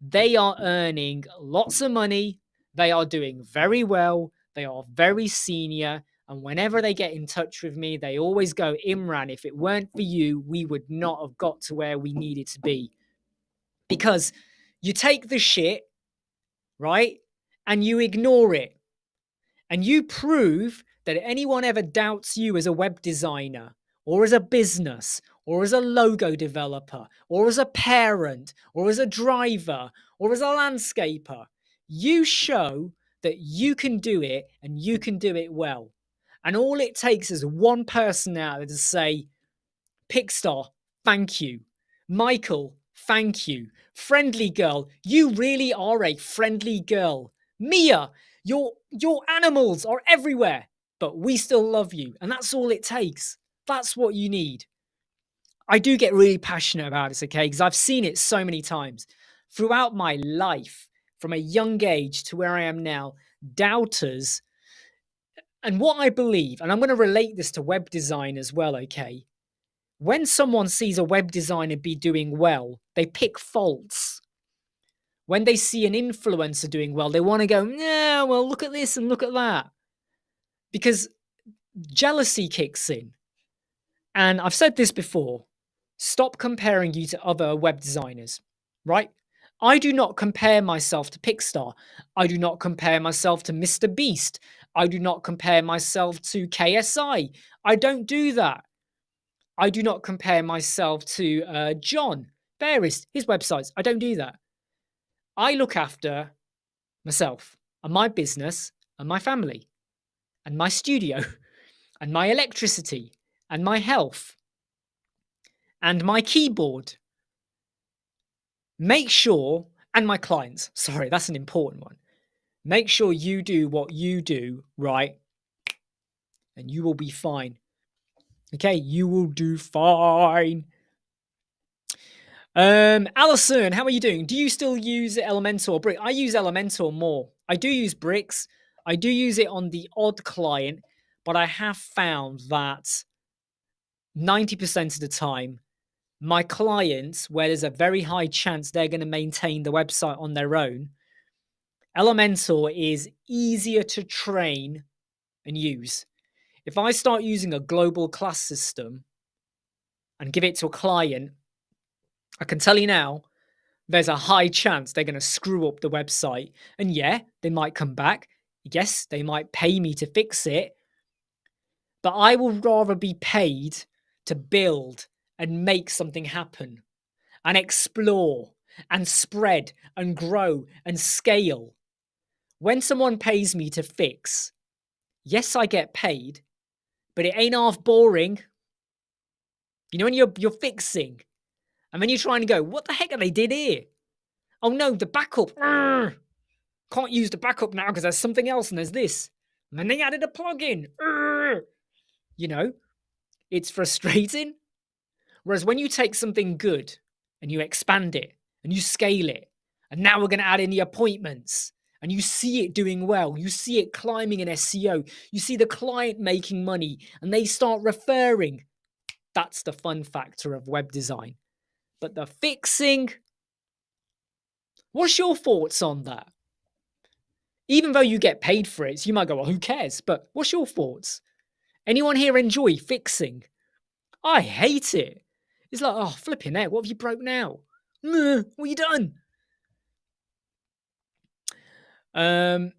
they are earning lots of money. They are doing very well. They are very senior. And whenever they get in touch with me, they always go, Imran, if it weren't for you, we would not have got to where we needed to be. Because you take the shit, right? And you ignore it. And you prove that anyone ever doubts you as a web designer or as a business or as a logo developer or as a parent or as a driver or as a landscaper, you show that you can do it and you can do it well. And all it takes is one person out there to say, Pixar, thank you. Michael, thank you. Friendly girl, you really are a friendly girl. Mia, your animals are everywhere, but we still love you. And that's all it takes. That's what you need. I do get really passionate about this, okay? Because I've seen it so many times throughout my life, from a young age to where I am now. Doubters, and what I believe, and I'm going to relate this to web design as well, okay? When someone sees a web designer be doing well, they pick faults. When they see an influencer doing well, they want to go, nah, well, look at this and look at that. Because jealousy kicks in. And I've said this before, stop comparing you to other web designers, right? I do not compare myself to Pixar. I do not compare myself to Mr. Beast. I do not compare myself to KSI. I don't do that. I do not compare myself to John Barris, his websites. I don't do that. I look after myself. and my business and my family and my studio and my electricity and my health and my keyboard. Make sure, and my clients, sorry, that's an important one. Make sure you do what you do right, and you will be fine. Okay, you will do fine. Alison, how are you doing? Do you still use Elementor or Brick? I use Elementor more. I do use Bricks. I do use it on the odd client, but I have found that 90% of the time, my clients, where there's a very high chance they're going to maintain the website on their own, Elementor is easier to train and use. If I start using a global class system and give it to a client, I can tell you now, there's a high chance they're going to screw up the website. And yeah, they might come back. Yes, they might pay me to fix it. But I would rather be paid to build and make something happen and explore and spread and grow and scale. When someone pays me to fix, yes, I get paid, but it ain't half boring. You know, when you're fixing and then you're trying to go, what the heck have they did here? Oh no, the backup. Can't use the backup now because there's something else and there's this. And then they added a plugin. You know, it's frustrating. Whereas when you take something good and you expand it and you scale it, and now we're going to add in the appointments, and you see it doing well, you see it climbing in SEO, you see the client making money, and they start referring. That's the fun factor of web design. But the fixing, what's your thoughts on that? Even though you get paid for it, so you might go, well, who cares? But what's your thoughts? Anyone here enjoy fixing? I hate it. It's like, oh, flipping heck, what have you broke now? What have you done? Right,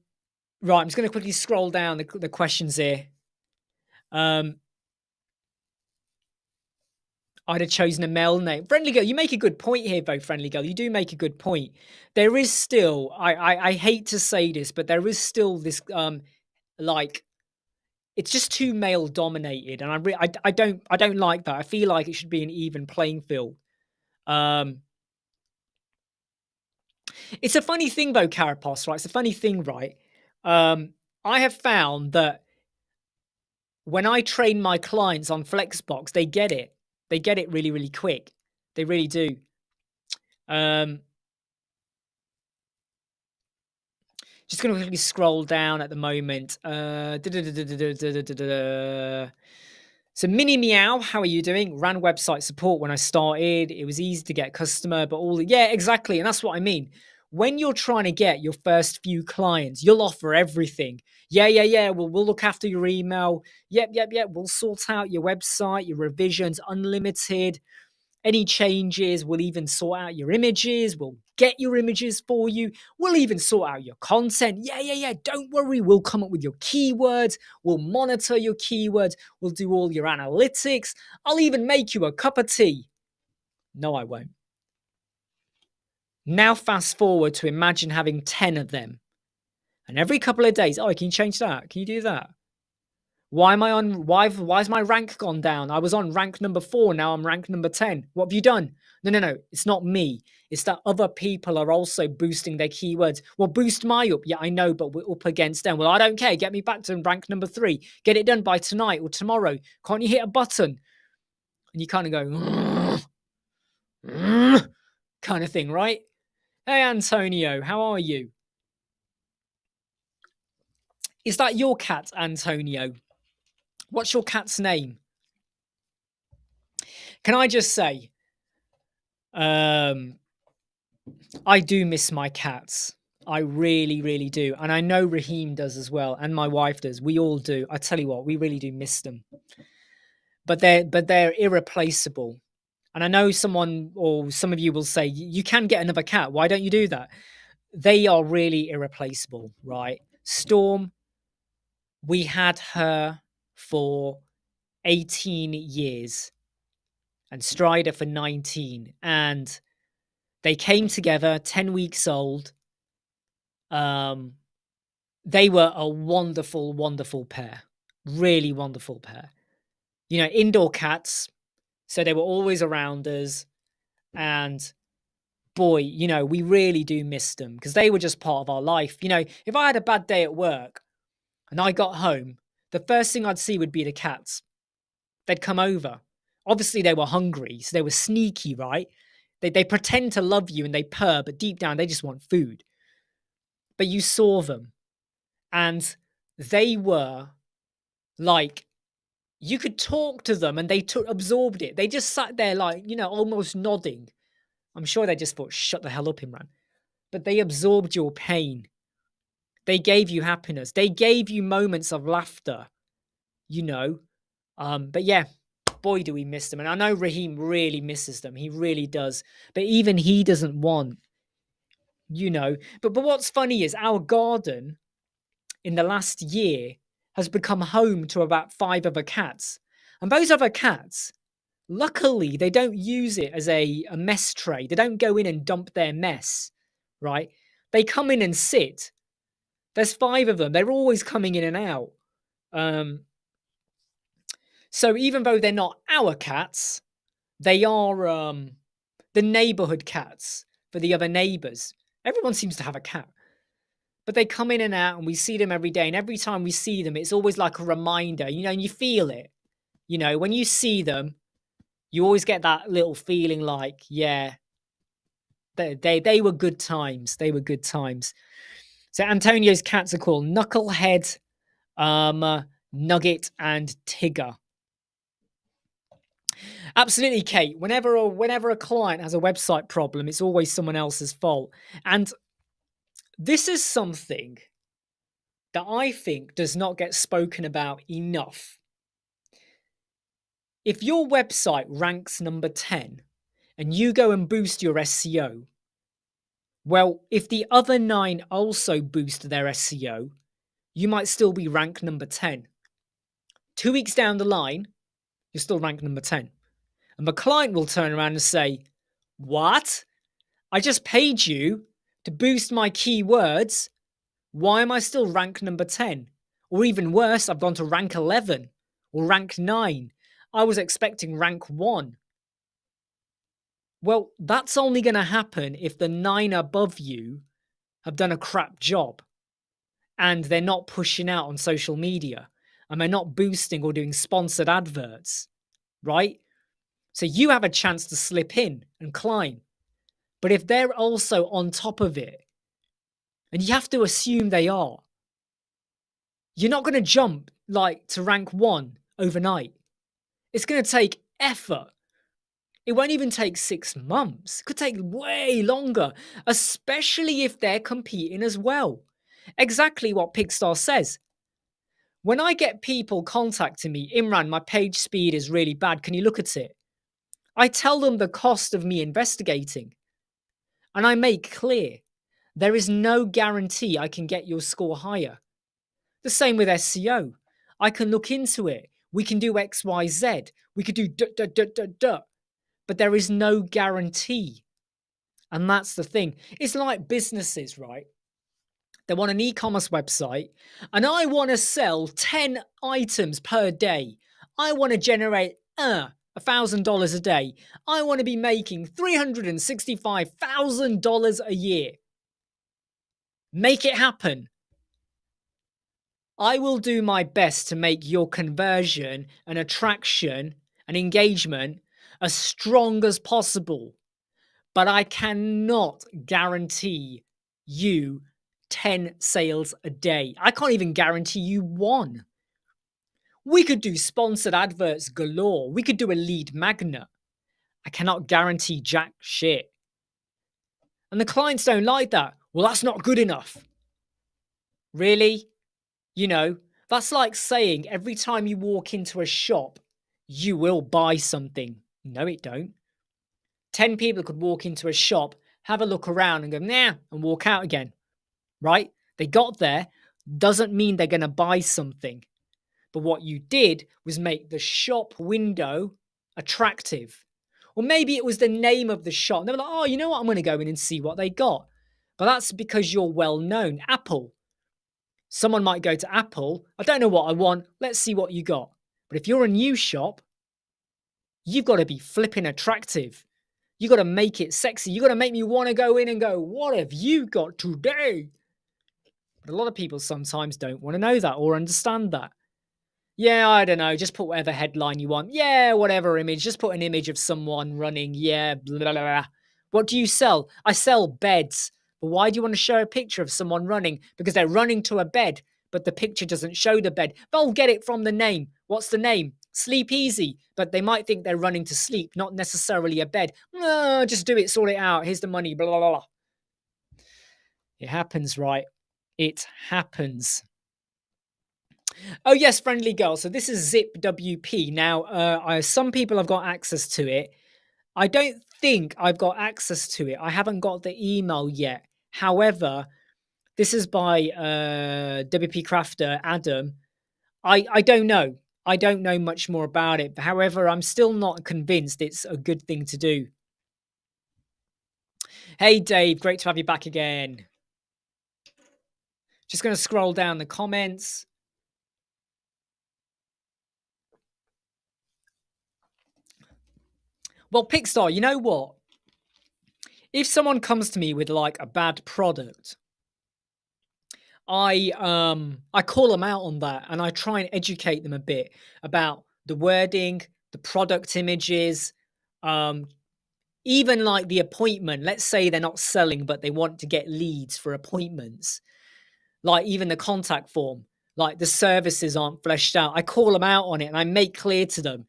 I'm just going to quickly scroll down the questions here. I'd have chosen a male name. Friendly Girl, you make a good point here, though, Friendly Girl. You do make a good point. There is still, I hate to say this, but there is still this, like, it's just too male dominated, and I don't like that. I feel like it should be an even playing field. It's a funny thing though, Carapos, right? It's a funny thing, right? I have found that when I train my clients on Flexbox, they get it. They get it really, really quick. They really do. Just going to quickly scroll down at the moment. So Mini Meow, how are you doing? Ran website support when I started. It was easy to get a customer, but yeah, exactly. And that's what I mean. When you're trying to get your first few clients, you'll offer everything. Yeah. We'll look after your email. Yep. We'll sort out your website, your revisions, unlimited. Any changes, we'll even sort out your images. We'll get your images for you. We'll even sort out your content. Yeah. Don't worry. We'll come up with your keywords. We'll monitor your keywords. We'll do all your analytics. I'll even make you a cup of tea. No, I won't. Now fast forward to imagine having 10 of them. And every couple of days, oh, can you change that? Can you do that? Why am I on? Why's my rank gone down? I was on rank number 4. Now I'm rank number 10. What have you done? No. It's not me. It's that other people are also boosting their keywords. Well, boost my up. Yeah, I know, but we're up against them. Well, I don't care. Get me back to rank number 3. Get it done by tonight or tomorrow. Can't you hit a button? And you kind of go, kind of thing, right? Hey, Antonio, how are you? Is that your cat, Antonio? What's your cat's name? Can I just say, I do miss my cats. I really, really do. And I know Raheem does as well. And my wife does. We all do. I tell you what, we really do miss them. But they're irreplaceable. And I know someone or some of you will say, you can get another cat. Why don't you do that? They are really irreplaceable, right? Storm, we had her for 18 years and Strider for 19. And they came together 10 weeks old. They were a wonderful, wonderful pair. Really wonderful pair. You know, indoor cats, so they were always around us. And boy, you know, we really do miss them because they were just part of our life. You know, if I had a bad day at work and I got home, the first thing I'd see would be the cats. They'd come over. Obviously, they were hungry, so they were sneaky, right? They pretend to love you and they purr, but deep down, they just want food. But you saw them, and they were like, you could talk to them and they absorbed it. They just sat there, like, you know, almost nodding. I'm sure they just thought, shut the hell up, Imran. But they absorbed your pain. They gave you happiness. They gave you moments of laughter, you know. But yeah, boy, do we miss them. And I know Raheem really misses them. He really does. But even he doesn't want, you know. But what's funny is our garden in the last year has become home to about 5 other cats. And those other cats, luckily, they don't use it as a mess tray. They don't go in and dump their mess, right? They come in and sit. There's 5 of them. They're always coming in and out. So even though they're not our cats, they are the neighborhood cats for the other neighbors. Everyone seems to have a cat. But they come in and out and we see them every day. And every time we see them, it's always like a reminder, you know, and you feel it. You know, when you see them, you always get that little feeling like, yeah, they were good times. They were good times. So Antonio's cats are called Knucklehead, Nugget, and Tigger. Absolutely, Kate. Whenever a client has a website problem, it's always someone else's fault. And this is something that I think does not get spoken about enough. If your website ranks number 10 and you go and boost your SEO, well, if the other 9 also boost their SEO, you might still be ranked number 10. 2 weeks down the line, you're still ranked number 10. And the client will turn around and say, what? I just paid you to boost my keywords. Why am I still rank number 10? Or even worse, I've gone to rank 11 or rank 9. I was expecting rank 1. Well, that's only going to happen if the 9 above you have done a crap job and they're not pushing out on social media and they're not boosting or doing sponsored adverts, right? So you have a chance to slip in and climb. But if they're also on top of it, and you have to assume they are, you're not going to jump like to rank 1 overnight. It's going to take effort. It won't even take 6 months. It could take way longer, especially if they're competing as well. Exactly what Pigstar says. When I get people contacting me, Imran, my page speed is really bad. Can you look at it? I tell them the cost of me investigating. And I make clear there is no guarantee I can get your score higher. The same with SEO. I can look into it. We can do X, Y, Z. We could do but there is no guarantee. And that's the thing. It's like businesses, right? They want an e-commerce website and I want to sell 10 items per day. I want to generate $1,000 a day. I want to be making $365,000 a year. Make it happen. I will do my best to make your conversion and attraction and engagement as strong as possible. But I cannot guarantee you 10 sales a day. I can't even guarantee you 1. We could do sponsored adverts galore. We could do a lead magnet. I cannot guarantee jack shit. And the clients don't like that. Well, that's not good enough. Really? You know, that's like saying every time you walk into a shop, you will buy something. No, it don't. 10 people could walk into a shop, have a look around and go, nah, and walk out again, right? They got there, doesn't mean they're going to buy something. But what you did was make the shop window attractive. Or maybe it was the name of the shop. And they were like, oh, you know what? I'm going to go in and see what they got. But that's because you're well known. Apple. Someone might go to Apple. I don't know what I want. Let's see what you got. But if you're a new shop, you've got to be flipping attractive. You got to make it sexy. You got to make me want to go in and go, what have you got today? But a lot of people sometimes don't want to know that or understand that. Yeah, I don't know. Just put whatever headline you want. Yeah, whatever image. Just put an image of someone running. Yeah, blah, blah, blah. What do you sell? I sell beds. But why do you want to show a picture of someone running? Because they're running to a bed, but the picture doesn't show the bed. They'll get it from the name. What's the name? Sleep Easy. But they might think they're running to sleep, not necessarily a bed. No, just do it, sort it out. Here's the money. Blah, blah, blah. It happens, right? It happens. Oh yes, friendly girl. So this is Zip WP. Now, some people have got access to it. I don't think I've got access to it. I haven't got the email yet. However, this is by WP Crafter Adam. I don't know. I don't know much more about it. However, I'm still not convinced it's a good thing to do. Hey Dave, great to have you back again. Just going to scroll down the comments. Well, Pixar, you know what? If someone comes to me with like a bad product, I call them out on that and I try and educate them a bit about the wording, the product images, even like the appointment. Let's say they're not selling, but they want to get leads for appointments. Like even the contact form, like the services aren't fleshed out. I call them out on it and I make clear to them,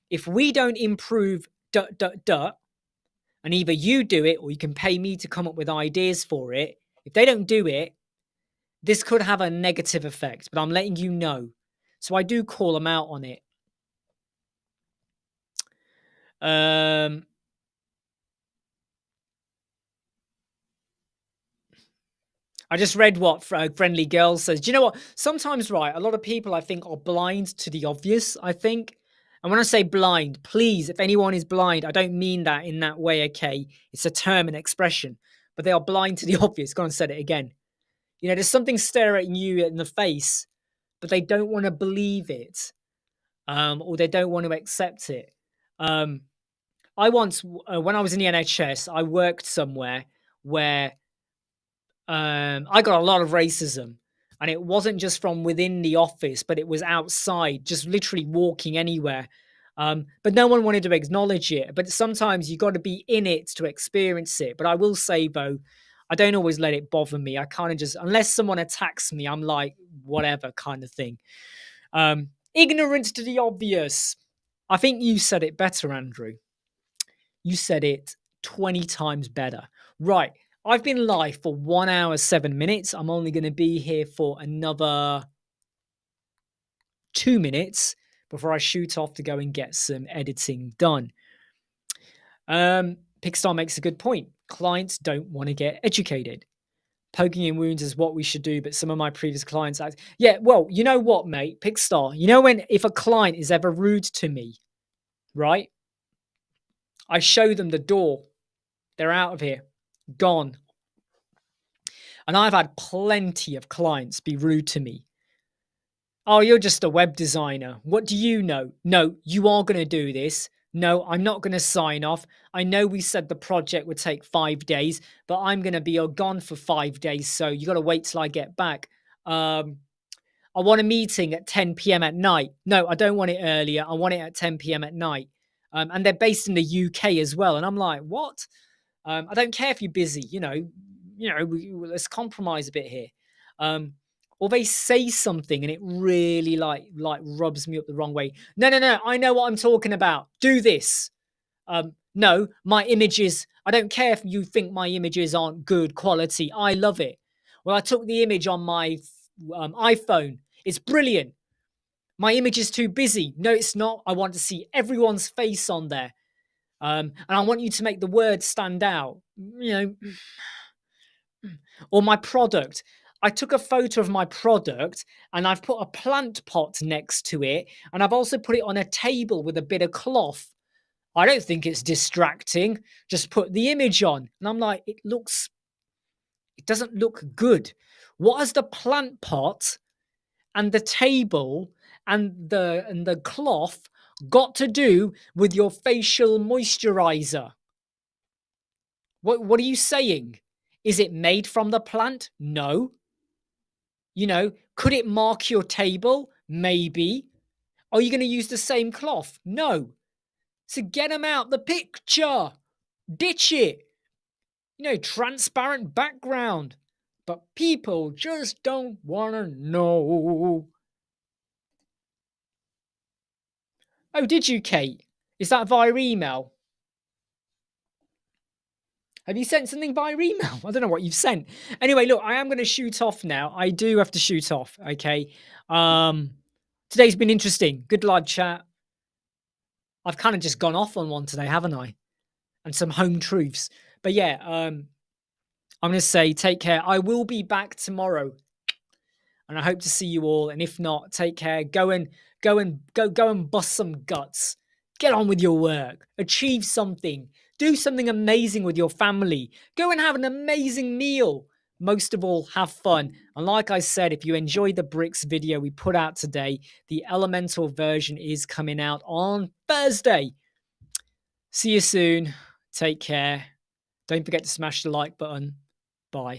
if we don't improve and either you do it or you can pay me to come up with ideas for it. If they don't do it, this could have a negative effect, but I'm letting you know. So I do call them out on it. I just read what Friendly Girl says. Do you know what? Sometimes, right, a lot of people I think are blind to the obvious, I think. And when I say blind, please, if anyone is blind, I don't mean that in that way, okay? It's a term and expression. But they are blind to the obvious. Go on, said it again. You know, there's something staring you in the face, but they don't want to believe it, or they don't want to accept it. I once, when I was in the NHS, I worked somewhere where I got a lot of racism, and it wasn't just from within the office, but it was outside, just literally walking anywhere. But no one wanted to acknowledge it. But sometimes you got to be in it to experience it. But I will say though, I don't always let it bother me. I kind of just, unless someone attacks me, I'm like, whatever kind of thing. Ignorance to the obvious. I think you said it better, Andrew. You said it 20 times better. Right. I've been live for 1 hour, 7 minutes. I'm only going to be here for another 2 minutes before I shoot off to go and get some editing done. Pixar makes a good point. Clients don't want to get educated. Poking in wounds is what we should do, but some of my previous clients act. Yeah, well, you know what, mate? Pixar, you know if a client is ever rude to me, right? I show them the door. They're out of here. Gone. And I've had plenty of clients be rude to me. Oh, you're just a web designer. What do you know? No, you are going to do this. No, I'm not going to sign off. I know we said the project would take 5 days, but I'm going to be gone for 5 days. So you got to wait till I get back. I want a meeting at 10 p.m. at night. No, I don't want it earlier. I want it at 10 p.m. at night. And they're based in the UK as well. And I'm like, what? I don't care if you're busy. Let's compromise a bit here. Or they say something and it really like rubs me up the wrong way. No, I know what I'm talking about. Do this. No, my images, I don't care if you think my images aren't good quality. I love it. Well, I took the image on my iPhone. It's brilliant. My image is too busy. No, it's not. I want to see everyone's face on there. And I want you to make the words stand out. Or my product. I took a photo of my product and I've put a plant pot next to it. And I've also put it on a table with a bit of cloth. I don't think it's distracting. Just put the image on. And I'm like, it looks It doesn't look good. What has the plant pot and the table and the cloth got to do with your facial moisturizer? What are you saying? Is it made from the plant? No. Could it mark your table? Maybe. Are you going to use the same cloth? No. So get them out the picture. Ditch it. Transparent background. But people just don't want to know. Oh, did you, Kate? Is that via email? Have you sent something via email? I don't know what you've sent. Anyway, look, I am going to shoot off now. I do have to shoot off. Okay. Today's been interesting. Good live chat. I've kind of just gone off on one today, haven't I? And some home truths. But yeah, I'm going to say take care. I will be back tomorrow, and I hope to see you all. And if not, take care. Go and bust some guts. Get on with your work. Achieve something. Do something amazing with your family. Go and have an amazing meal. Most of all, have fun. And like I said, if you enjoyed the bricks video we put out today, the Elemental version is coming out on Thursday. See you soon. Take care. Don't forget to smash the like button. Bye.